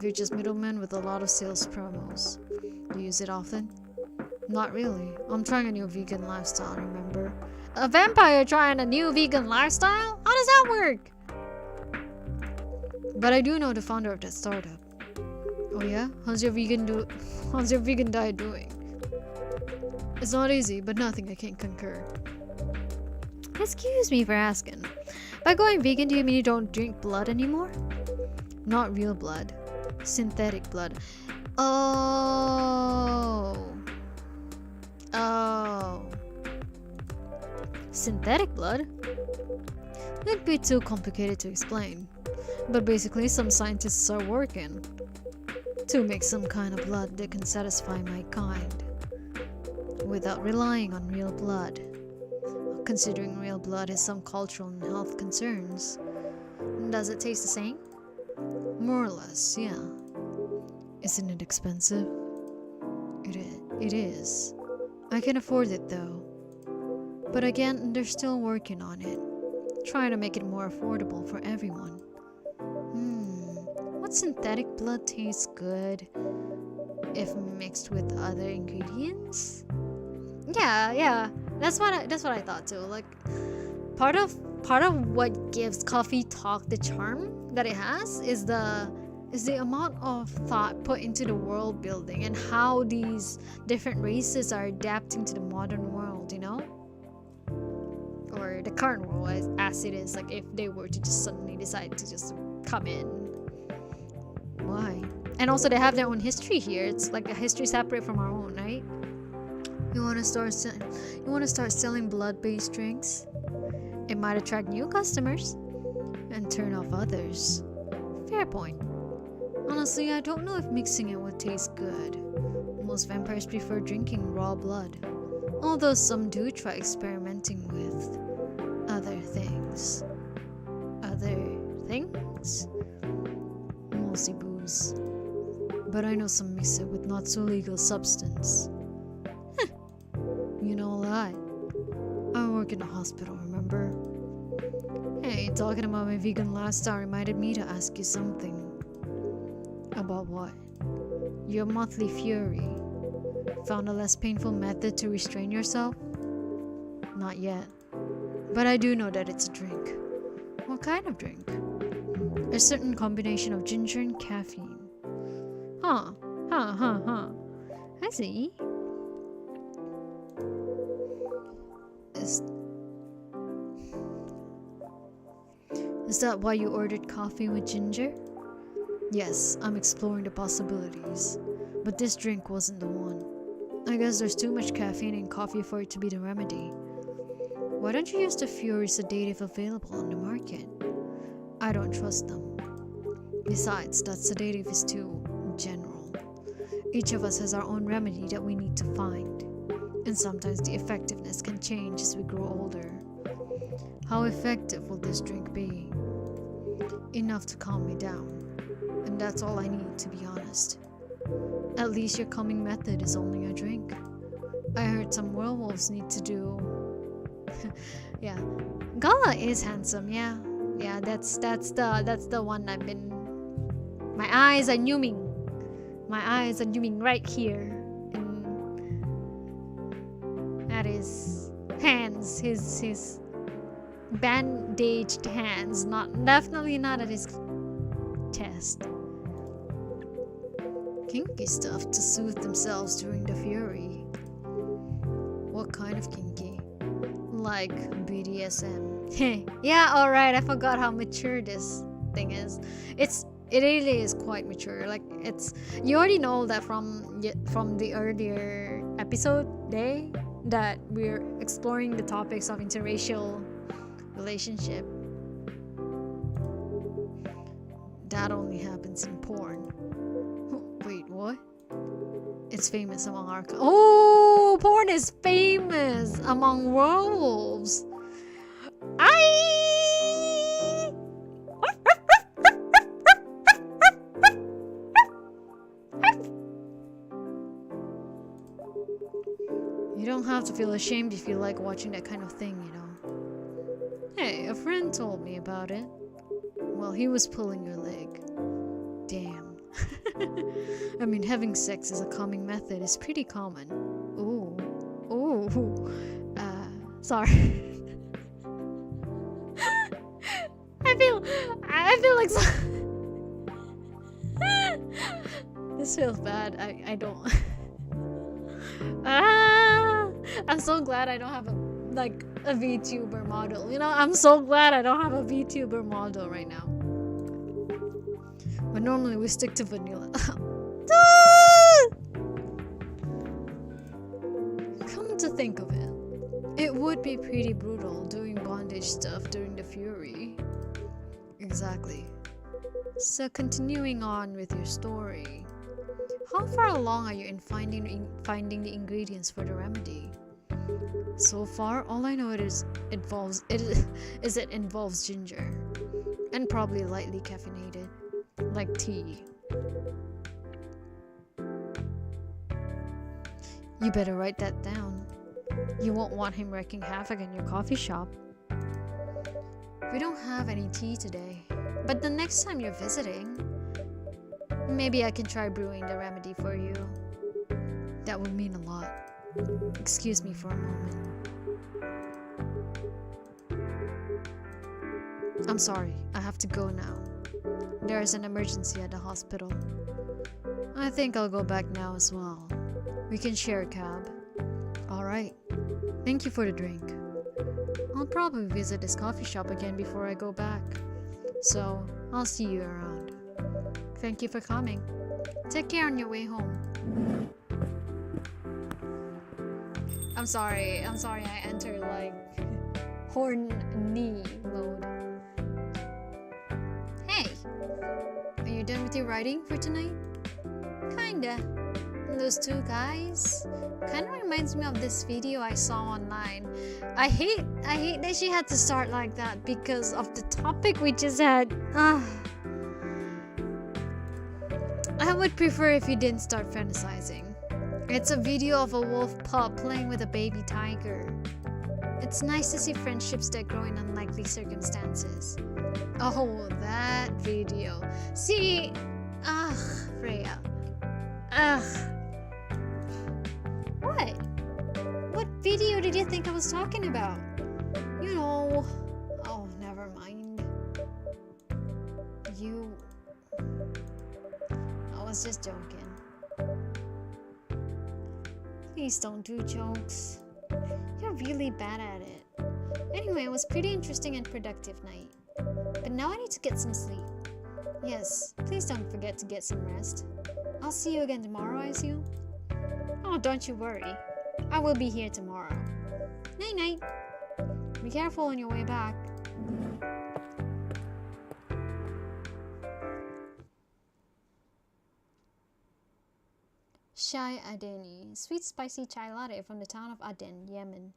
They're just middlemen with a lot of sales promos. Do you use it often? Not really. I'm trying a new vegan lifestyle, remember? A vampire trying a new vegan lifestyle? How does that work? But I do know the founder of that startup. Oh yeah? How's your vegan diet doing? It's not easy, but nothing I can't concur. Excuse me for asking. By going vegan, do you mean you don't drink blood anymore? Not real blood. Synthetic blood. Oh. Synthetic blood? It'd be too complicated to explain. But basically, some scientists are working to make some kind of blood that can satisfy my kind without relying on real blood. Considering real blood has some cultural and health concerns. Does it taste the same? More or less, yeah. Isn't it expensive? It is. I can afford it though. But again, they're still working on it. Trying to make it more affordable for everyone. What synthetic blood tastes good if mixed with other ingredients? Yeah. That's what I thought too. Like, part of what gives coffee talk the charm that it has is the amount of thought put into the world building and how these different races are adapting to the modern world, you know? Or the current world as it is, like if they were to just suddenly decide to just come in. Why? And also they have their own history here. It's like a history separate from our own, right? You want to start selling blood-based drinks? It might attract new customers and turn off others. Fair point. Honestly, I don't know if mixing it would taste good. Most vampires prefer drinking raw blood, although some do try experimenting with other things. Other things? Mostly booze. But I know some mix it with not so legal substance. You know a lot. I work in a hospital, remember? Hey, talking about my vegan lifestyle reminded me to ask you something. About what? Your monthly fury. Found a less painful method to restrain yourself? Not yet. But I do know that it's a drink. What kind of drink? A certain combination of ginger and caffeine. Huh. I see. Is that why you ordered coffee with ginger? Yes, I'm exploring the possibilities, but this drink wasn't the one. I guess there's too much caffeine in coffee for it to be the remedy. Why don't you use the Fury sedative available on the market? I don't trust them. Besides, that sedative is too general. Each of us has our own remedy that we need to find, and sometimes the effectiveness can change as we grow older. How effective will this drink be? Enough to calm me down. And that's all I need, to be honest. At least your calming method is only a drink. I heard some werewolves need to do... Yeah. Gala is handsome, yeah. Yeah, that's the one I've been... My eyes are numing. My eyes are numing right here. And at his hands, his bandaged hands, definitely not at his chest. Kinky stuff to soothe themselves during the fury. What kind of kinky? Like BDSM. Yeah, alright, I forgot how mature this thing is. It really is quite mature. Like you already know that from the earlier episode day that we're exploring the topics of interracial relationship. That only happens in porn. Wait, what? It's famous among our... Oh, porn is famous among werewolves. You don't have to feel ashamed if you like watching that kind of thing, you know. Hey, a friend told me about it. Well, he was pulling your leg. Damn. I mean, having sex as a calming method is pretty common. Ooh. Sorry. I feel like this feels bad. I don't. I'm so glad I don't have a VTuber model. You know, I'm so glad I don't have a VTuber model right now. But normally we stick to vanilla. Come to think of it, it would be pretty brutal doing bondage stuff during the fury. Exactly. So continuing on with your story, how far along are you in finding the ingredients for the remedy? So far, all I know it involves ginger, and probably lightly caffeinated, like tea. You better write that down. You won't want him wreaking havoc in your coffee shop. We don't have any tea today, but the next time you're visiting, maybe I can try brewing the remedy for you. That would mean a lot. Excuse me for a moment. I'm sorry, I have to go now. There is an emergency at the hospital. I think I'll go back now as well. We can share a cab. Alright. Thank you for the drink. I'll probably visit this coffee shop again before I go back. So, I'll see you around. Thank you for coming. Take care on your way home. I'm sorry I entered like horny mode. Hey! Are you done with your writing for tonight? Kinda. And those two guys kinda reminds me of this video I saw online. I hate that she had to start like that because of the topic we just had. I would prefer if you didn't start fantasizing. It's a video of a wolf pup playing with a baby tiger. It's nice to see friendships that grow in unlikely circumstances. Oh, that video. See, Freya. What? What video did you think I was talking about? You know. Oh, never mind. I was just joking. Please don't do jokes. You're really bad at it. Anyway, it was pretty interesting and productive night. But now I need to get some sleep. Yes, please don't forget to get some rest. I'll see you again tomorrow, I assume? Oh, don't you worry. I will be here tomorrow. Night-night. Be careful on your way back. Chai Adeni, sweet spicy chai latte from the town of Aden, Yemen.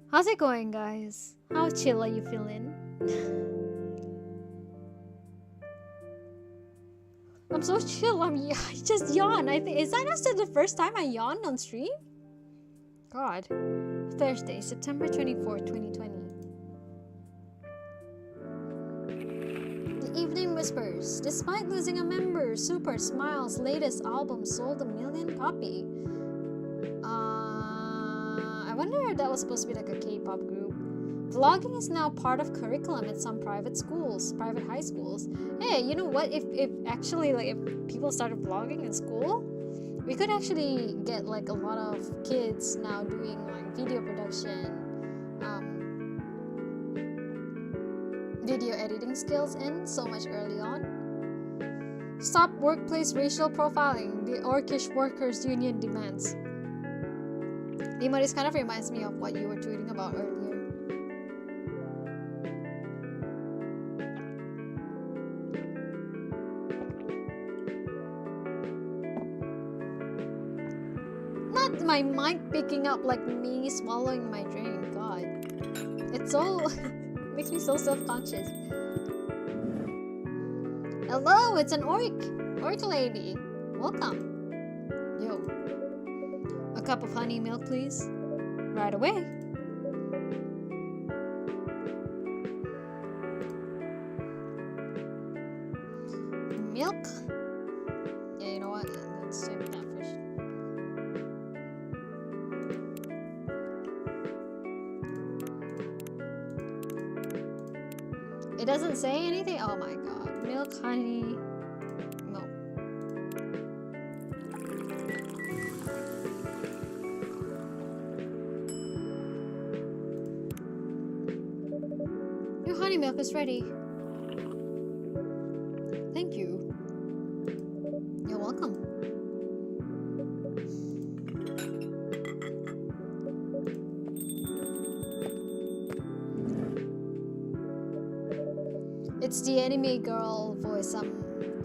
How's it going, guys? How chill are you feeling? I'm so chill. I just yawned. Is that also the first time I yawned on stream? God. Thursday, September 24th, 2020. The Evening Whispers. Despite losing a member, Super Smile's latest album sold 1 million copies. I wonder if that was supposed to be like a K-pop group. Vlogging is now part of curriculum at some private high schools. Hey, you know what? If actually like if people started vlogging in school, we could actually get like a lot of kids now doing like video production, video editing skills in so much early on. Stop workplace racial profiling, the Orcish Workers Union demands. Nemo, this kind of reminds me of what you were tweeting about earlier. Not my mic picking up like me swallowing my drink. God, it's so makes me so self-conscious. Hello, it's an orc lady. Welcome. Yo, a cup of honey milk, please. Right away. Milk. Yeah, you know what? Let's save that first. It doesn't say anything. Oh my god. Milk, honey, milk. Your honey milk is ready. Thank you. You're welcome. It's the anime girl voice I'm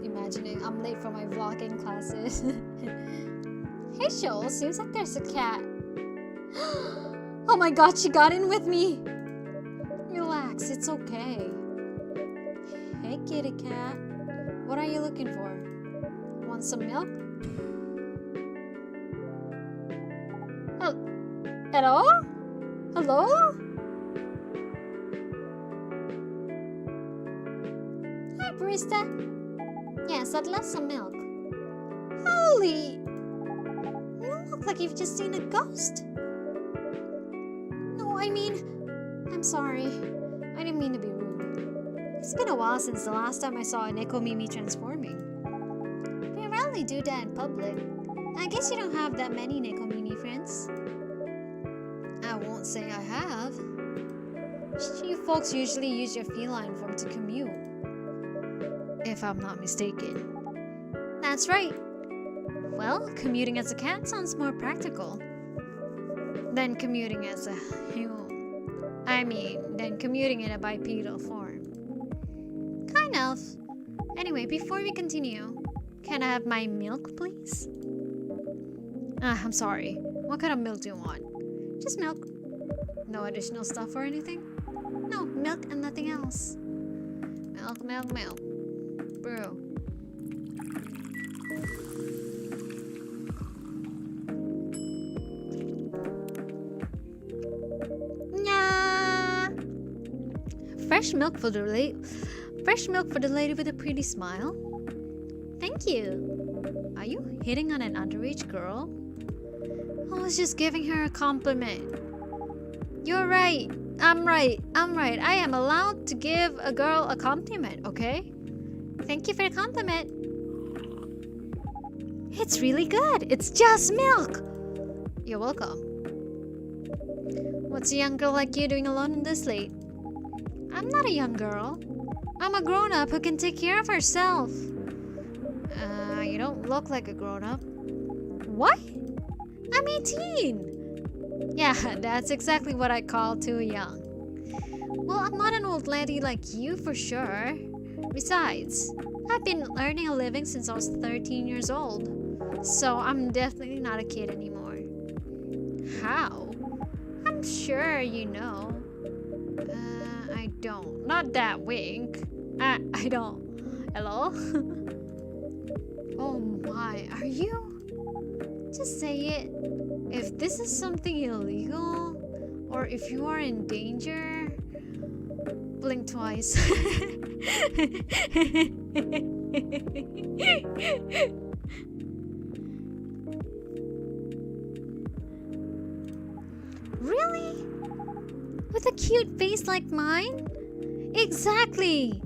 imagining. I'm late for my vlogging classes. Hey Sheol, seems like there's a cat. Oh my god, she got in with me! Relax, it's okay. Hey kitty cat. What are you looking for? Want some milk? Hello? Hello? Hi, barista. Yes, I'd love some milk. Holy! You look like you've just seen a ghost. No, I mean, I'm sorry. I didn't mean to be rude. It's been a while since the last time I saw a Neko Mimi transforming. We rarely do that in public. I guess you don't have that many Neko Mimi friends. I won't say I have. You folks usually use your feline form to commute. If I'm not mistaken. That's right. Well, commuting as a cat sounds more practical than commuting as a human. Than commuting in a bipedal form. Kind of. Anyway, before we continue, can I have my milk, please? I'm sorry. What kind of milk do you want? Just milk. No additional stuff or anything? No, milk and nothing else. Milk, milk, milk. Brew. Fresh milk for the lady with a pretty smile. Thank you. Are you hitting on an underage girl? I was just giving her a compliment. You're right. I'm right. I am allowed to give a girl a compliment, okay? Thank you for the compliment. It's really good. It's just milk. You're welcome. What's a young girl like you doing alone this late? I'm not a young girl. I'm a grown-up who can take care of herself. You don't look like a grown-up. What? I'm 18. Yeah, that's exactly what I call too young. Well, I'm not an old lady like you for sure. Besides, I've been earning a living since I was 13 years old. So I'm definitely not a kid anymore. How? I'm sure you know. I don't. Not that wink. I don't. Hello? Oh my, are you? Just say it. If this is something illegal, or if you are in danger, blink twice. Really? With a cute face like mine? Exactly!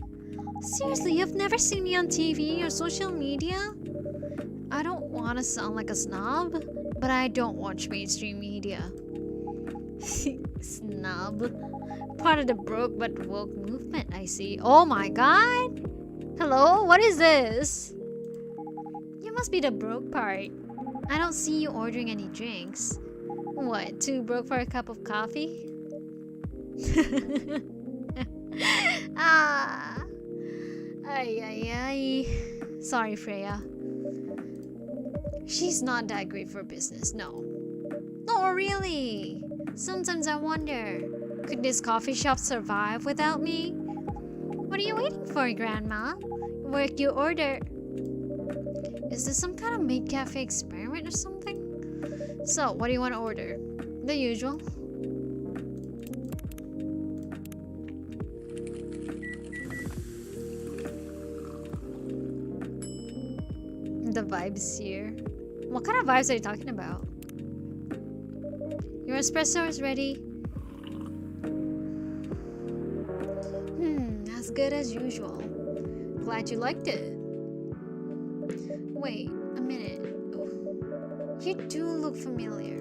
Seriously, you've never seen me on TV or social media? I don't want to sound like a snob, but I don't watch mainstream media. Snob. Part of the broke but woke movement, I see. Oh my god! Hello, what is this? You must be the broke part. I don't see you ordering any drinks. What, too broke for a cup of coffee? Ay. Sorry, Freya. She's not that great for business, no. Oh, really? Sometimes I wonder, could this coffee shop survive without me? What are you waiting for, Grandma? Work your order. Is this some kind of maid cafe experiment or something? So, what do you want to order? The usual. The vibes here. What kind of vibes are you talking about? Your espresso is ready. As good as usual. Glad you liked it. Wait a minute. You do look familiar.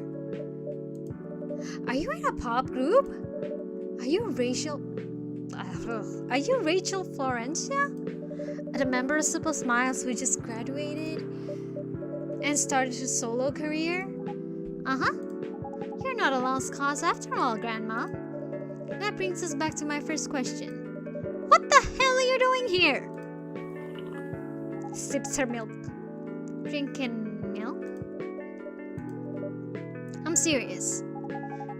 Are you in a pop group? Are you Rachel Florencia? The member of Simple Smiles who just graduated and started his solo career? You're not a lost cause after all, Grandma. That brings us back to my first question. What the hell are you doing here? Sips her milk. Drinking milk? I'm serious.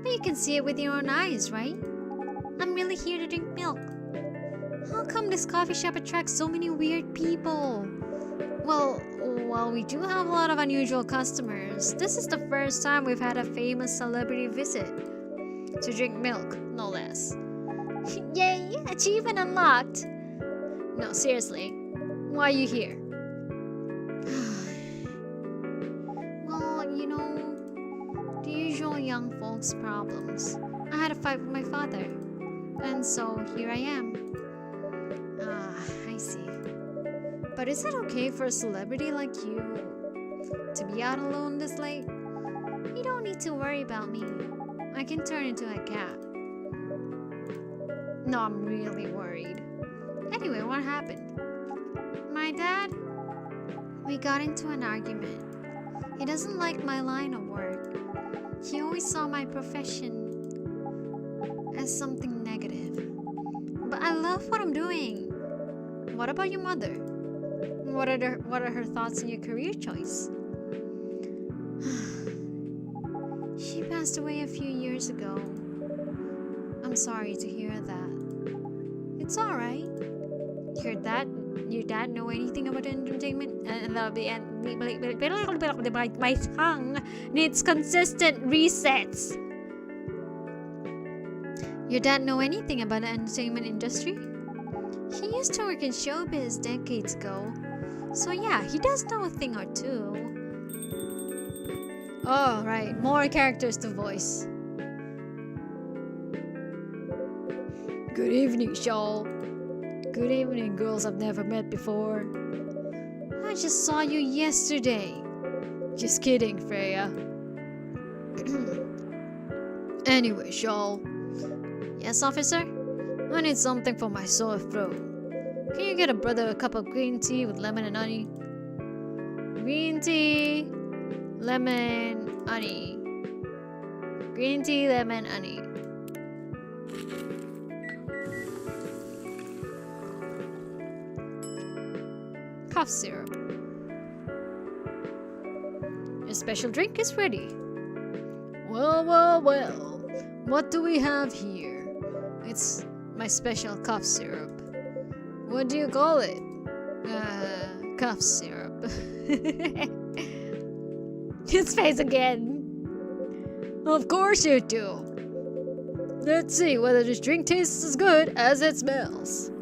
But you can see it with your own eyes, right? I'm really here to drink milk. How come this coffee shop attracts so many weird people? Well, while we do have a lot of unusual customers, this is the first time we've had a famous celebrity visit. To drink milk, no less. Yay! Achievement unlocked! No, seriously. Why are you here? Well, you know, the usual young folks' problems. I had a fight with my father. And so here I am. Ah, I see. But is it okay for a celebrity like you to be out alone this late? You don't need to worry about me. I can turn into a cat. No, I'm really worried. Anyway, what happened? My dad? We got into an argument. He doesn't like my line of work. He always saw my profession as something negative. But I love what I'm doing. What about your mother? What are her thoughts on your career choice? She passed away a few years ago. I'm sorry to hear that. It's alright. Your dad know anything about entertainment? My tongue needs consistent resets. Your dad know anything about the entertainment industry? He used to work in showbiz decades ago. So yeah, he does know a thing or two. Oh, right. More characters to voice. Good evening, Sheol. Good evening, girls I've never met before. I just saw you yesterday. Just kidding, Freya. Anyway, Sheol. Yes, officer? I need something for my sore throat. Can you get a brother a cup of green tea with lemon and honey? Green tea, lemon, honey. Green tea, lemon, honey. Cough syrup. Your special drink is ready. Well, well, well. What do we have here? It's my special cough syrup. What do you call it? Cough syrup. His face again. Of course you do. Let's see whether this drink tastes as good as it smells.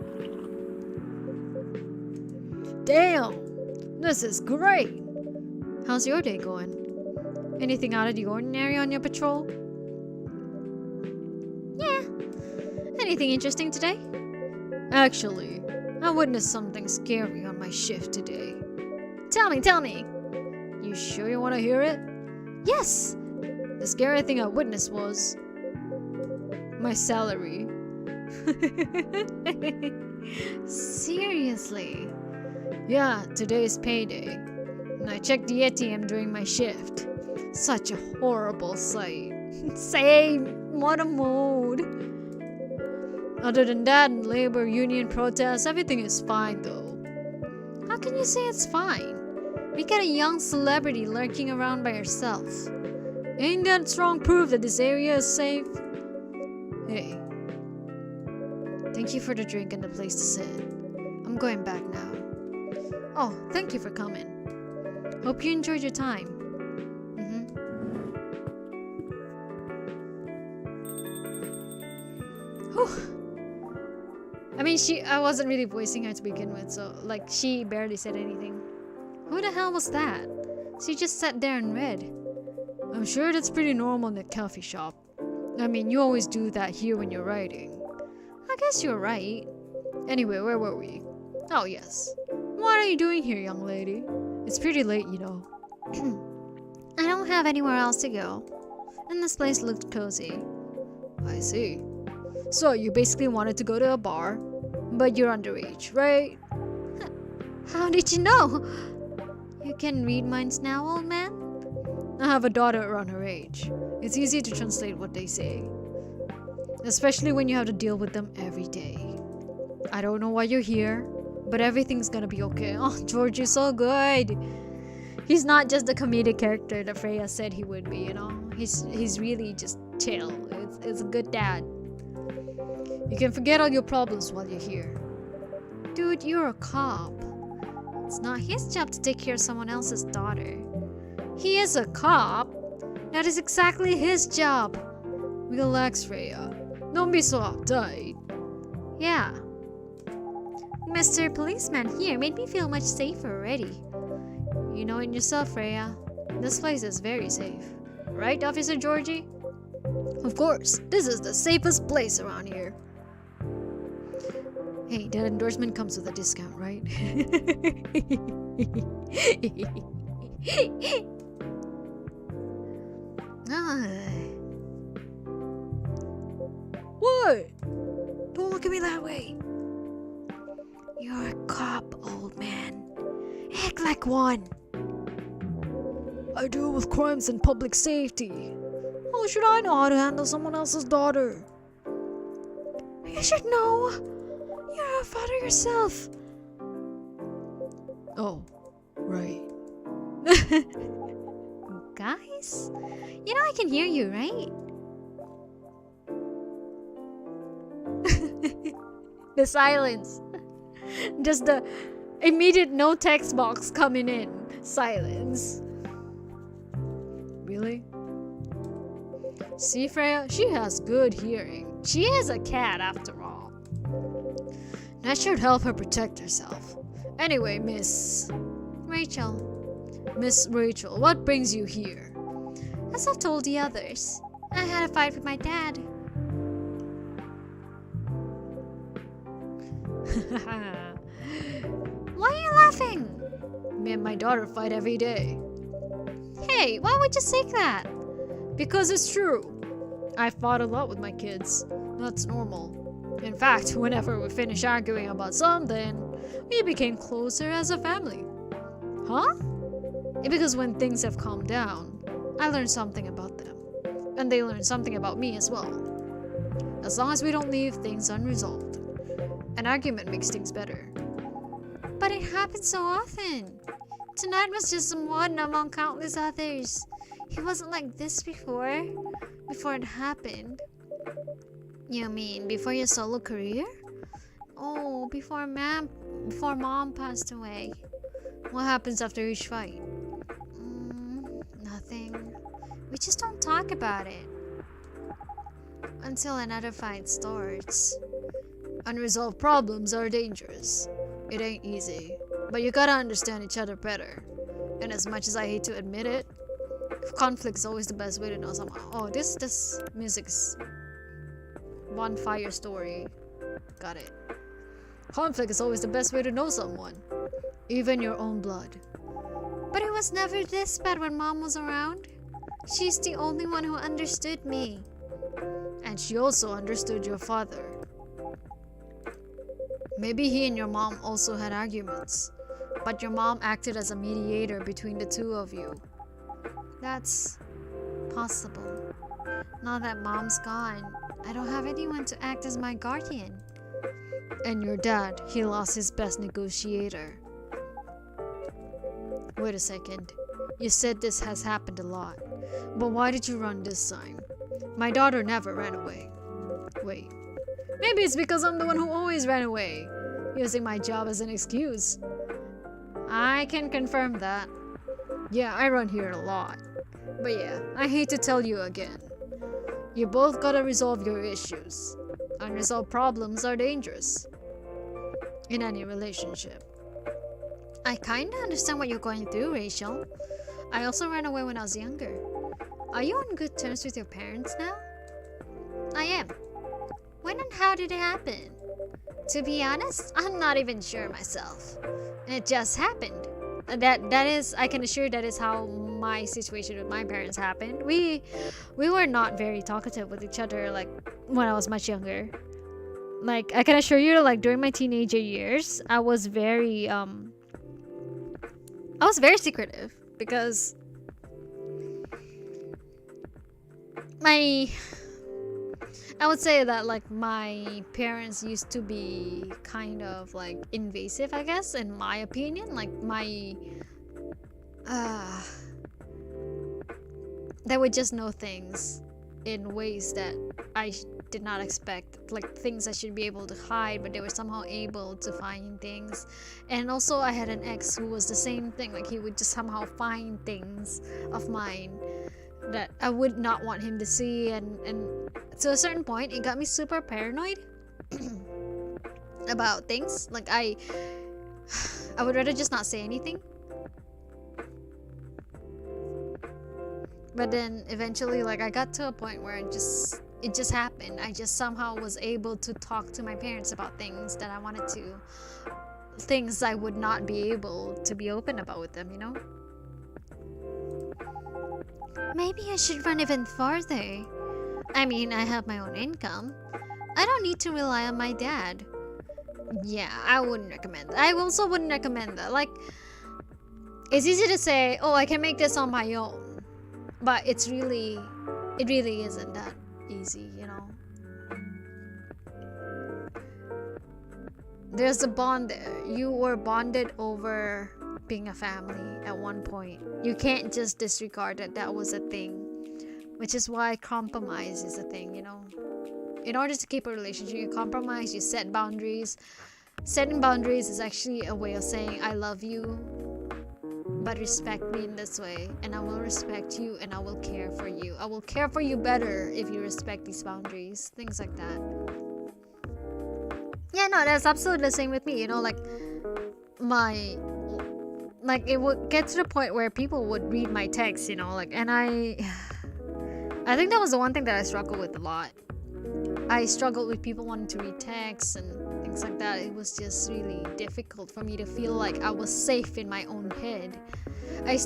Damn, this is great. How's your day going? Anything out of the ordinary on your patrol? Yeah. Anything interesting today? Actually, I witnessed something scary on my shift today. Tell me. You sure you want to hear it? Yes. The scary thing I witnessed was my salary. Seriously? Yeah, today's payday. And I checked the ATM during my shift. Such a horrible sight. Same. What a mood. Other than that, labor union protests, everything is fine though. How can you say it's fine? We got a young celebrity lurking around by herself. Ain't that strong proof that this area is safe? Hey. Thank you for the drink and the place to sit. I'm going back now. Oh, thank you for coming. Hope you enjoyed your time. Whew. I mean, I wasn't really voicing her to begin with, so, like, she barely said anything. Who the hell was that? She just sat there and read. I'm sure that's pretty normal in a coffee shop. I mean, you always do that here when you're writing. I guess you're right. Anyway, where were we? Oh, yes. What are you doing here, young lady? It's pretty late, you know. I don't have anywhere else to go. And this place looked cozy. I see. So, you basically wanted to go to a bar, but you're underage, right? How did you know? You can read minds now, old man? I have a daughter around her age. It's easy to translate what they say. Especially when you have to deal with them every day. I don't know why you're here, but everything's gonna be okay. Oh, George is so good. He's not just the comedic character that Freya said he would be, you know? He's really just chill. It's a good dad. You can forget all your problems while you're here. Dude, you're a cop. It's not his job to take care of someone else's daughter. He is a cop. That is exactly his job. Relax, Freya. Don't be so uptight. Yeah. Mr. Policeman here made me feel much safer already. You know it yourself, Freya. This place is very safe. Right, Officer Georgie? Of course, this is the safest place around here. Hey, that endorsement comes with a discount, right? What? Don't look at me that way. You're a cop, old man. Act like one. I deal with crimes and public safety. How should I know how to handle someone else's daughter? You should know. You're a father yourself. Oh, right. Guys, you know I can hear you, right? The silence. Just the immediate no text box coming in. Silence. Really? See, Freya, she has good hearing. She is a cat after all. That should help her protect herself. Anyway, Miss Rachel, what brings you here? As I've told the others, I had a fight with my dad. Why are you laughing? Me and my daughter fight every day. Hey, why would you say that? Because it's true. I fought a lot with my kids. That's normal. In fact, whenever we finish arguing about something, we became closer as a family. Huh? Because when things have calmed down, I learned something about them. And they learned something about me as well. As long as we don't leave things unresolved, an argument makes things better. But it happens so often. Tonight was just one among countless others. He wasn't like this before it happened. You mean before your solo career? Oh, before mom passed away. What happens after each fight? Nothing. We just don't talk about it. Until another fight starts. Unresolved problems are dangerous. It ain't easy, but you gotta understand each other better. And as much as I hate to admit it, conflict is always the best way to know someone. Oh, this music's bonfire story. Got it. Conflict is always the best way to know someone, even your own blood. But it was never this bad when Mom was around. She's the only one who understood me. And she also understood your father. Maybe he and your mom also had arguments, but your mom acted as a mediator between the two of you. That's possible. Now that Mom's gone, I don't have anyone to act as my guardian. And your dad, he lost his best negotiator. Wait a second. You said this has happened a lot, but why did you run this time? My daughter never ran away. Wait. Maybe it's because I'm the one who always ran away, using my job as an excuse. I can confirm that. Yeah, I run here a lot. But yeah, I hate to tell you again. You both gotta resolve your issues. Unresolved problems are dangerous. In any relationship. I kinda understand what you're going through, Rachel. I also ran away when I was younger. Are you on good terms with your parents now? I am. When and how did it happen? To be honest, I'm not even sure myself. It just happened. That is, I can assure that is how my situation with my parents happened. We were not very talkative with each other like when I was much younger. Like I can assure you, like during my teenager years, I was very secretive because I would say that like my parents used to be kind of like invasive, I guess, in my opinion. Like they would just know things in ways that I did not expect, like things I should be able to hide, but they were somehow able to find things. And also I had an ex who was the same thing, like he would just somehow find things of mine that I would not want him to see, and to a certain point it got me super paranoid about things. Like I would rather just not say anything. But then eventually, like I got to a point where it just happened. I just somehow was able to talk to my parents about things that I wanted to, things I would not be able to be open about with them, you know? Maybe I should run even farther. I mean, I have my own income. I don't need to rely on my dad. Yeah, I wouldn't recommend that. I also wouldn't recommend that. Like, it's easy to say, oh, I can make this on my own. But it really isn't that easy, you know? There's a bond there. You were bonded over being a family at one point. You can't just disregard that that was a thing. Which is why compromise is a thing, you know? In order to keep a relationship, you compromise, you set boundaries. Setting boundaries is actually a way of saying, I love you, but respect me in this way. And I will respect you and I will care for you. I will care for you better if you respect these boundaries. Things like that. Yeah, no, that's absolutely the same with me. You know, like, it would get to the point where people would read my text, you know, like, and I think that was the one thing that I struggled with a lot. I struggled with people wanting to read texts and things like that. It was just really difficult for me to feel like I was safe in my own head. I'm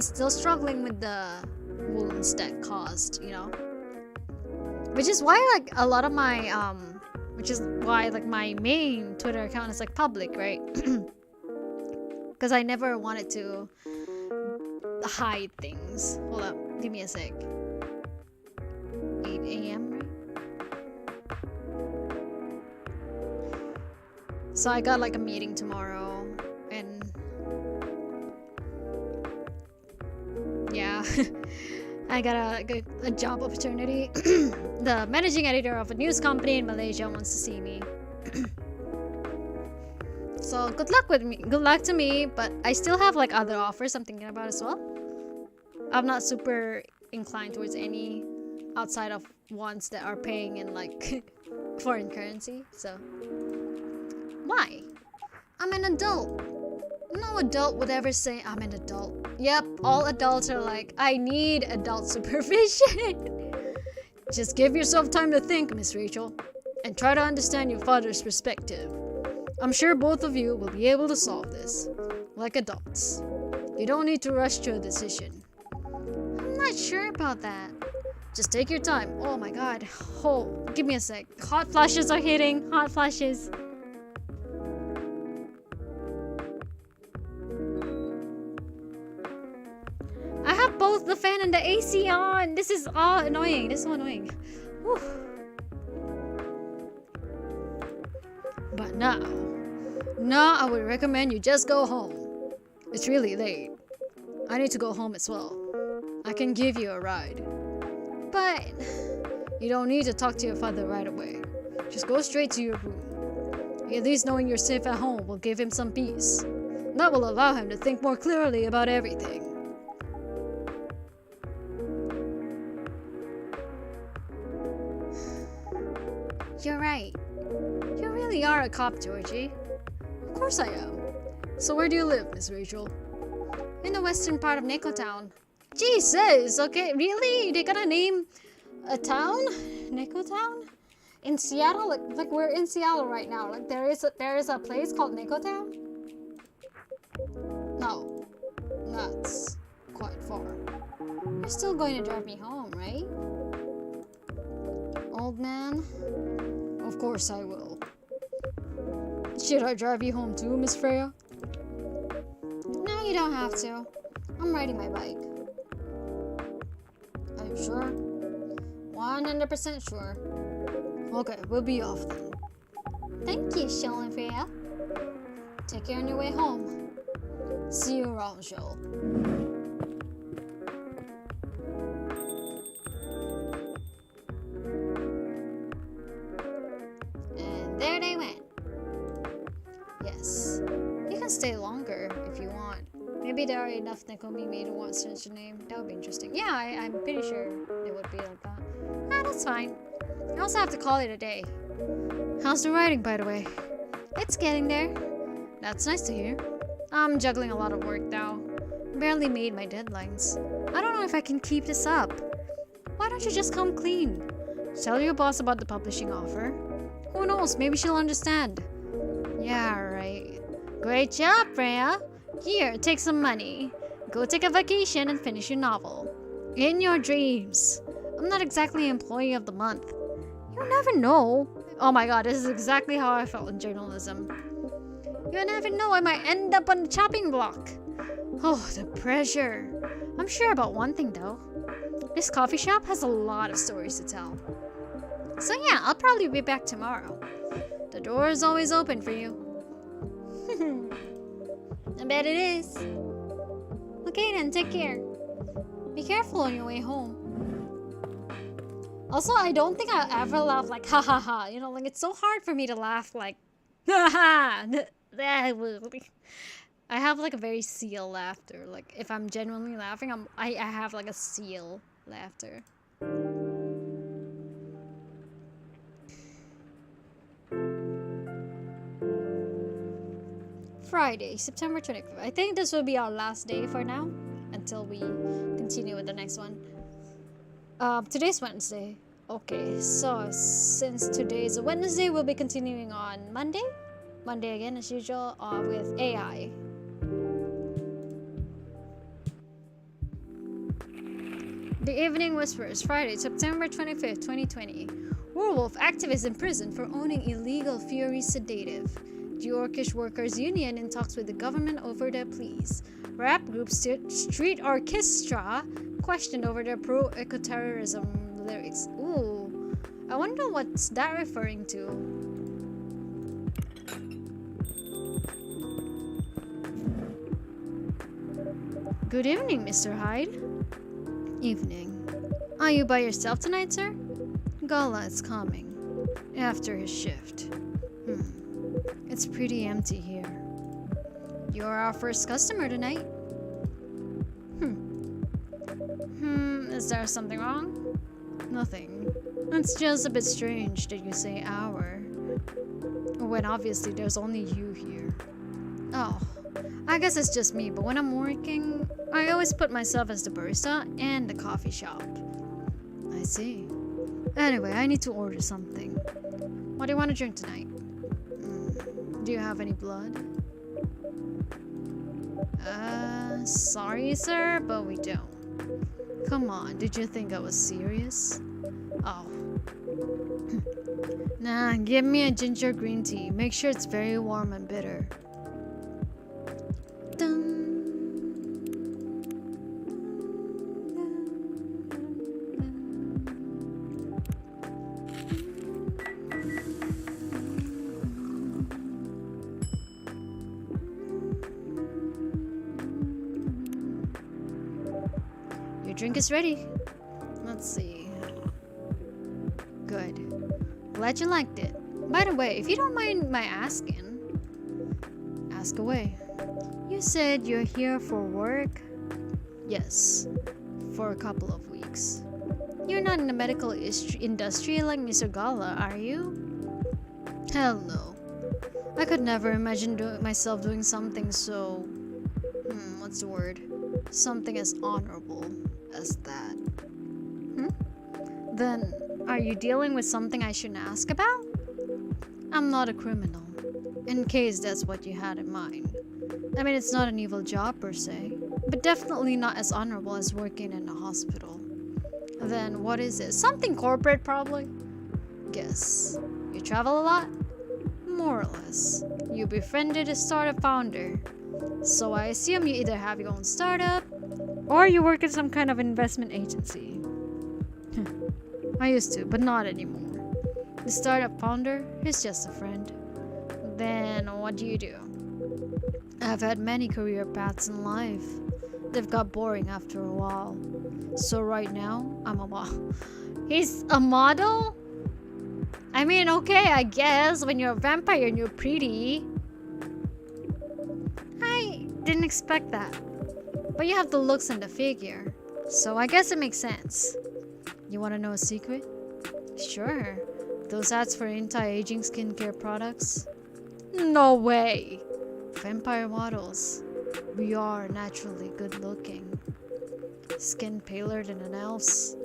still struggling with the wounds that caused, you know. Which is why like a lot of my which is why like my main Twitter account is like public, right? Because I never wanted to hide things. Hold up, give me a sec. 8 a.m. right? So I got like a meeting tomorrow and yeah, I got a job opportunity. The managing editor of a news company in Malaysia wants to see me. So good luck with me. Good luck to me, but I still have like other offers I'm thinking about as well. I'm not super inclined towards any outside of ones that are paying in like foreign currency. So why? I'm an adult. No adult would ever say I'm an adult. Yep, all adults are like, I need adult supervision. Just give yourself time to think, Miss Rachel, and try to understand your father's perspective. I'm sure both of you will be able to solve this, like adults. You don't need to rush to a decision. I'm not sure about that. Just take your time. Oh my god. Oh, give me a sec. Hot flashes are hitting. Hot flashes. I have both the fan and the AC on. This is all annoying. This is so annoying. Whew. But now I would recommend you just go home. It's really late. I need to go home as well. I can give you a ride. But you don't need to talk to your father right away. Just go straight to your room. At least knowing you're safe at home will give him some peace. That will allow him to think more clearly about everything. You're right. You really are a cop, Georgie. Of course I am. So where do you live, Miss Rachel? In the western part of Neko Town. Jesus, okay, really? They gonna name a town? Neko Town? In Seattle? Like we're in Seattle right now. Like there is a place called Neko Town? No. That's quite far. You're still going to drive me home, right? Old man? Of course I will. Should I drive you home too, Miss Freya? No, you don't have to. I'm riding my bike. Are you sure? 100% sure. Okay, we'll be off then. Thank you, Sheol and Freya. Take care on your way home. See you around, Sheol. And there they went. Yes. You can stay longer if you want. Maybe there are enough Nekomi made who want such a name. That would be interesting. Yeah, I'm pretty sure it would be like that. Ah, that's fine. I also have to call it a day. How's the writing, by the way? It's getting there. That's nice to hear. I'm juggling a lot of work now. Barely made my deadlines. I don't know if I can keep this up. Why don't you just come clean? Tell your boss about the publishing offer. Who knows, maybe she'll understand. Yeah, right. Great job, Freya. Here, take some money. Go take a vacation and finish your novel. In your dreams. I'm not exactly employee of the month. You never know. Oh my god, this is exactly how I felt in journalism. You never know, I might end up on the chopping block. Oh, the pressure. I'm sure about one thing though. This coffee shop has a lot of stories to tell. So yeah, I'll probably be back tomorrow. The door is always open for you. I bet it is. Okay then, take care. Be careful on your way home. Also, I don't think I'll ever laugh like ha ha ha. You know, like it's so hard for me to laugh like ha ha. I have like a very seal laughter. Like if I'm genuinely laughing, I have like a seal laughter. Friday, September 25th. I think this will be our last day for now until we continue with the next one. Today's Wednesday. Okay, so since today is a Wednesday, we'll be continuing on Monday. Monday again as usual with AI. The Evening Whispers, Friday, September 25th, 2020. Werewolf activist in prison for owning illegal Fury sedative. The Orcish Workers Union in talks with the government over their pleas. Rap group Street Orchestra questioned over their pro-ecoterrorism lyrics. Ooh, I wonder what's that referring to. Good evening, Mr. Hyde. Evening. Are you by yourself tonight, sir? Gala is coming. After his shift. It's pretty empty here. You're our first customer tonight. Is there something wrong? Nothing. It's just a bit strange that you say our, when obviously there's only you here. Oh, I guess it's just me, but when I'm working, I always put myself as the barista and the coffee shop. I see. Anyway, I need to order something. What do you want to drink tonight? Do you have any blood? Sorry, sir, but we don't. Come on, did you think I was serious? Oh. Nah, give me a ginger green tea. Make sure it's very warm and bitter. Your drink is ready. Let's see. Good. Glad you liked it. By the way, if you don't mind my asking, ask away. You said you're here for work? Yes, for a couple of weeks. You're not in the medical industry like Mr. Gala, are you? Hell no. I could never imagine myself doing something so... what's the word? Something as honorable as that. Then, are you dealing with something I shouldn't ask about? I'm not a criminal, in case that's what you had in mind. I mean, it's not an evil job per se, but definitely not as honorable as working in a hospital. Then what is it? Something corporate probably? Guess. You travel a lot? More or less. You befriended a startup founder. So I assume you either have your own startup, or you work at some kind of investment agency. I used to, but not anymore. The startup founder is just a friend. Then what do you do? I've had many career paths in life. They've got boring after a while. So right now, I'm a model. He's a model? I mean, okay, I guess when you're a vampire and you're pretty. I didn't expect that. But you have the looks and the figure. So I guess it makes sense. You want to know a secret? Sure. Those ads for anti-aging skincare products? No way! Vampire models. We are naturally good looking. Skin paler than an elf's.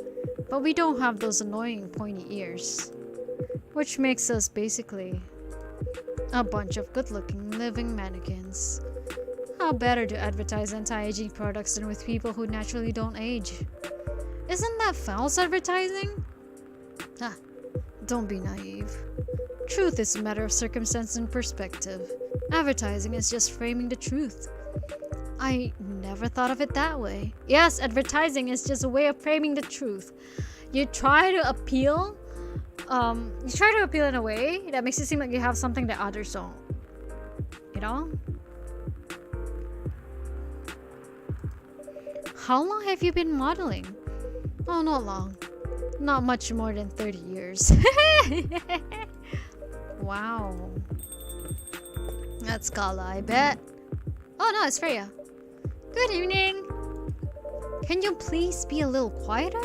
but we don't have those annoying pointy ears. Which makes us basically a bunch of good-looking living mannequins. How better to advertise anti-aging products than with people who naturally don't age? Isn't that false advertising? Ah, don't be naive. Truth is a matter of circumstance and perspective. Advertising is just framing the truth. I never thought of it that way. Yes, advertising is just a way of framing the truth. You try to appeal in a way that makes it seem like you have something that others don't. You know? How long have you been modeling? Oh, not long. Not much more than 30 years. Wow. That's Kala, I bet. Oh no, it's Freya. Good evening. Can you please be a little quieter?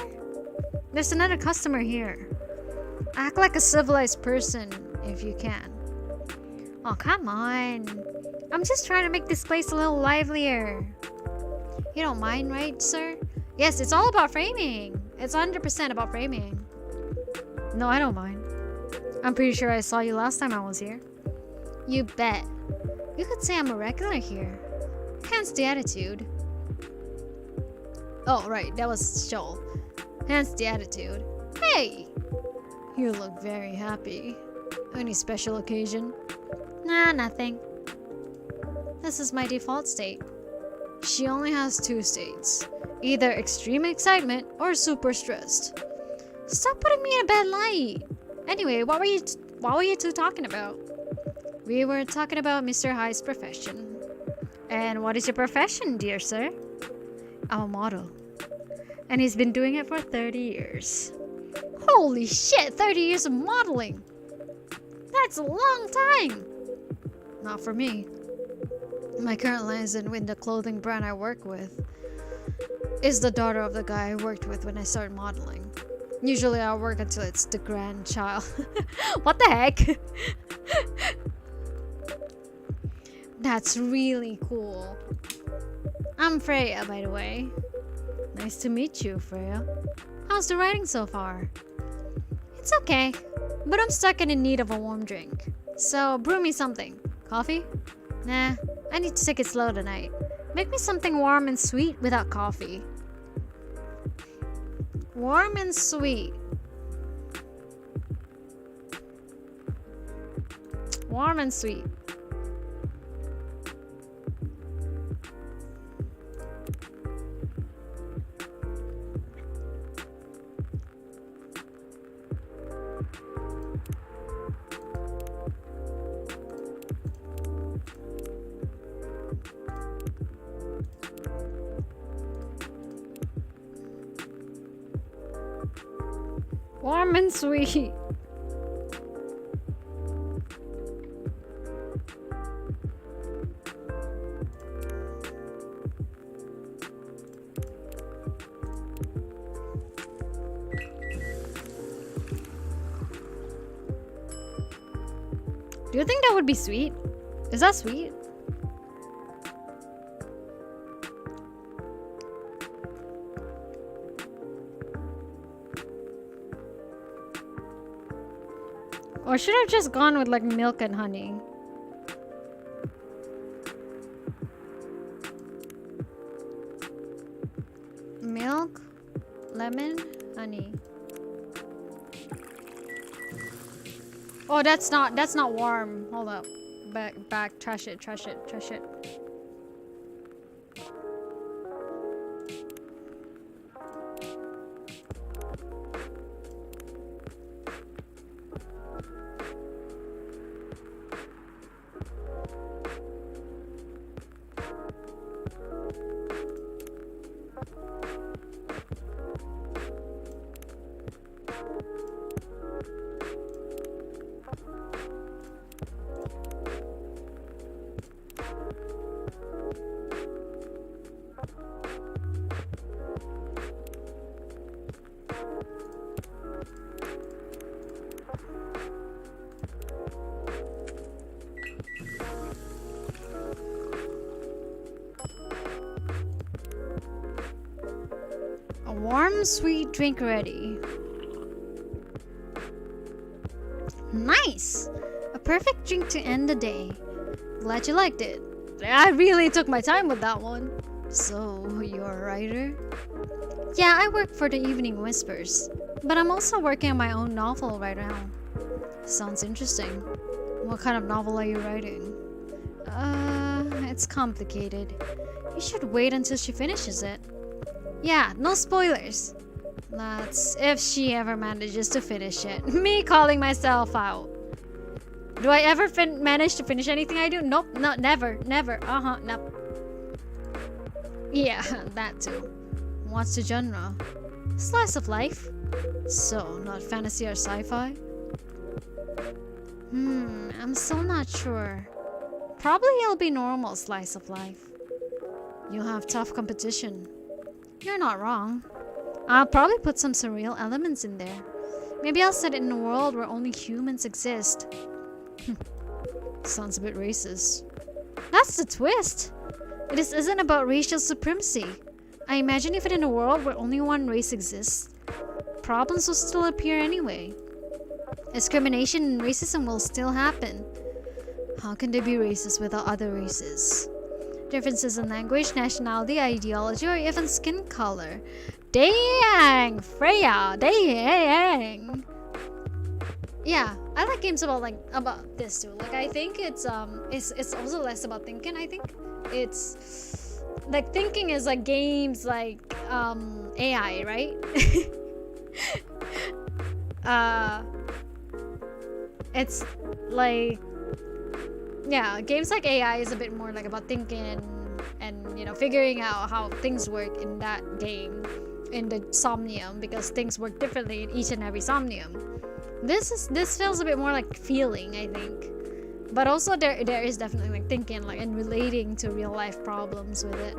There's another customer here. Act like a civilized person if you can. Oh, come on. I'm just trying to make this place a little livelier. You don't mind, right, sir? Yes, it's all about framing. It's 100% about framing. No, I don't mind. I'm pretty sure I saw you last time I was here. You bet. You could say I'm a regular here. Hence the attitude. Oh, right, that was Sheol. Hence the attitude. Hey! You look very happy. Any special occasion? Nah, nothing. This is my default state. She only has 2 states. Either extreme excitement or super stressed. Stop putting me in a bad light. Anyway, what were you two talking about? We were talking about Mr. High's profession. And what is your profession, dear sir? I'm a model. And he's been doing it for 30 years. Holy shit, 30 years of modeling! That's a long time! Not for me. My current license in the clothing brand I work with is the daughter of the guy I worked with when I started modeling. Usually I'll work until it's the grandchild. What the heck? That's really cool. I'm Freya, by the way. Nice to meet you, Freya. How's the writing so far? It's okay, but I'm stuck and in need of a warm drink. So brew me something. Coffee? Nah, I need to take it slow tonight. Make me something warm and sweet without coffee. Warm and sweet. Warm and sweet. Warm and sweet. Do you think that would be sweet? Is that sweet? Or should I have just gone with like milk and honey? Milk, lemon, honey. Oh, that's not warm. Hold up. Back, trash it. Warm, sweet drink ready. Nice! A perfect drink to end the day. Glad you liked it. I really took my time with that one. So, you're a writer? Yeah, I work for the Evening Whispers. But I'm also working on my own novel right now. Sounds interesting. What kind of novel are you writing? It's complicated. You should wait until she finishes it. Yeah, no spoilers. That's if she ever manages to finish it. Me calling myself out. Do I ever manage to finish anything I do? Nope, not never, never. Nope. Yeah, that too. What's the genre? Slice of life. So, not fantasy or sci-fi? I'm still not sure. Probably it'll be normal slice of life. You'll have tough competition. You're not wrong. I'll probably put some surreal elements in there. Maybe I'll set it in a world where only humans exist. Sounds a bit racist. That's the twist. This isn't about racial supremacy. I imagine if it in a world where only one race exists, problems will still appear anyway. Discrimination and racism will still happen. How can they be racist without other races? Differences in language, nationality, ideology, or even skin color. Dang! Freya! Dang! Yeah, I like games about this too. Like I think it's also less about thinking. I think it's like thinking is like games like AI, right? It's like yeah, games like AI is a bit more like about thinking and you know figuring out how things work in that game in the Somnium because things work differently in each and every Somnium. This feels a bit more like feeling, I think, but also there is definitely like thinking like and relating to real life problems with it.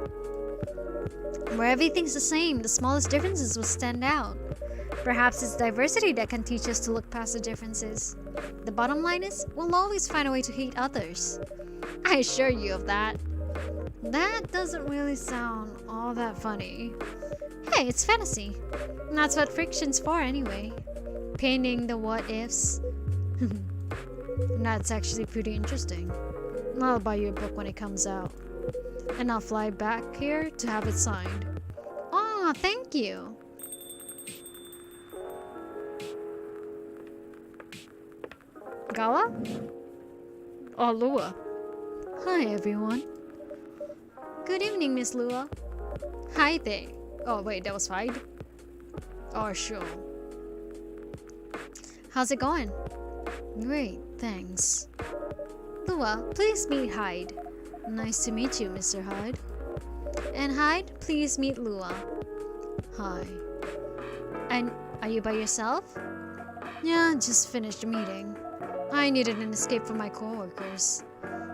Where everything's the same, the smallest differences will stand out. Perhaps it's diversity that can teach us to look past the differences. The bottom line is, we'll always find a way to hate others. I assure you of that. That doesn't really sound all that funny. Hey, it's fantasy. And that's what friction's for anyway. Painting the what-ifs. That's actually pretty interesting. I'll buy you a book when it comes out. And I'll fly back here to have it signed. Aw, thank you. Gawa? Oh, Lua. Hi, everyone. Good evening, Miss Lua. Hi there. Oh, wait, that was Hyde? Oh, sure. How's it going? Great, thanks. Lua, please meet Hyde. Nice to meet you, Mr. Hyde. And Hyde, please meet Lua. Hi. And are you by yourself? Yeah, just finished the meeting. I needed an escape from my coworkers,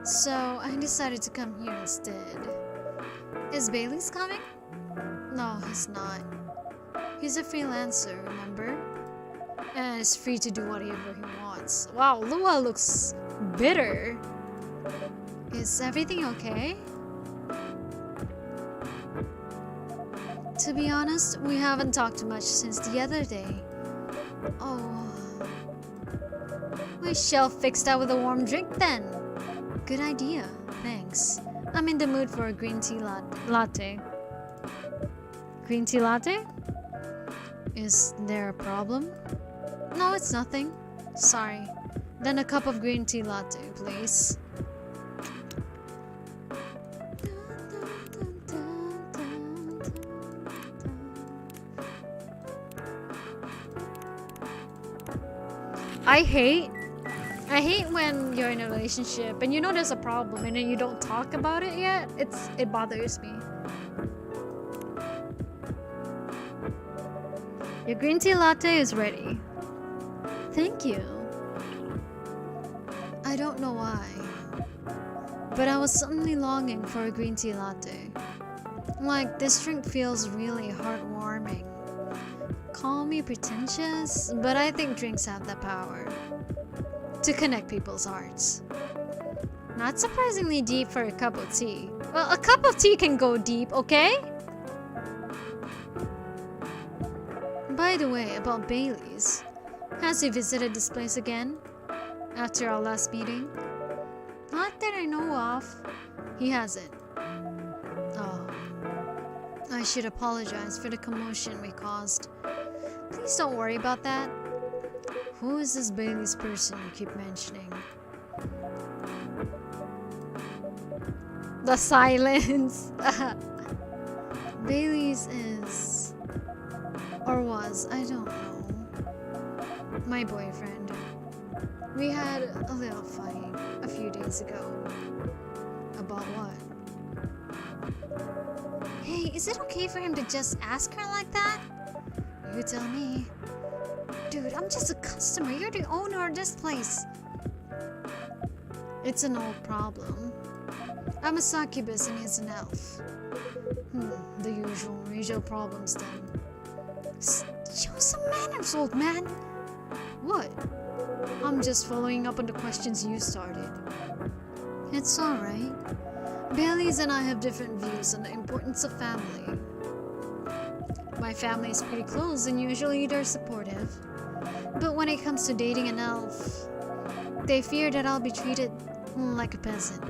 so I decided to come here instead. Is Bailey's coming? No, he's not. He's a freelancer, remember? And is free to do whatever he wants. Wow, Lua looks bitter. Is everything okay? To be honest, we haven't talked much since the other day. Oh. We shall fix that with a warm drink then. Good idea, thanks. I'm in the mood for a green tea latte. Green tea latte? Is there a problem? No, it's nothing. Sorry. Then a cup of green tea latte, please. I hate when you're in a relationship and you know there's a problem and then you don't talk about it yet. It bothers me. Your green tea latte is ready. Thank you. I don't know why, but I was suddenly longing for a green tea latte. Like, this drink feels really heartwarming. Call me pretentious, but I think drinks have the power to connect people's hearts. Not surprisingly deep for a cup of tea. Well, a cup of tea can go deep, okay? By the way, about Bailey's. Has he visited this place again? After our last meeting? Not that I know of. He hasn't. Oh. I should apologize for the commotion we caused. Please don't worry about that. Who is this Bailey's person you keep mentioning? The silence. Bailey's is... or was, I don't know. My boyfriend. We had a little fight a few days ago. About what? Hey, is it okay for him to just ask her like that? You tell me. Dude, I'm just a customer. You're the owner of this place. It's an old problem. I'm a succubus and he's an elf. The usual racial problems then. Show some manners, old man. What? I'm just following up on the questions you started. It's alright. Bailey's and I have different views on the importance of family. My family is pretty close and usually they're supportive. But when it comes to dating an elf, they fear that I'll be treated like a peasant.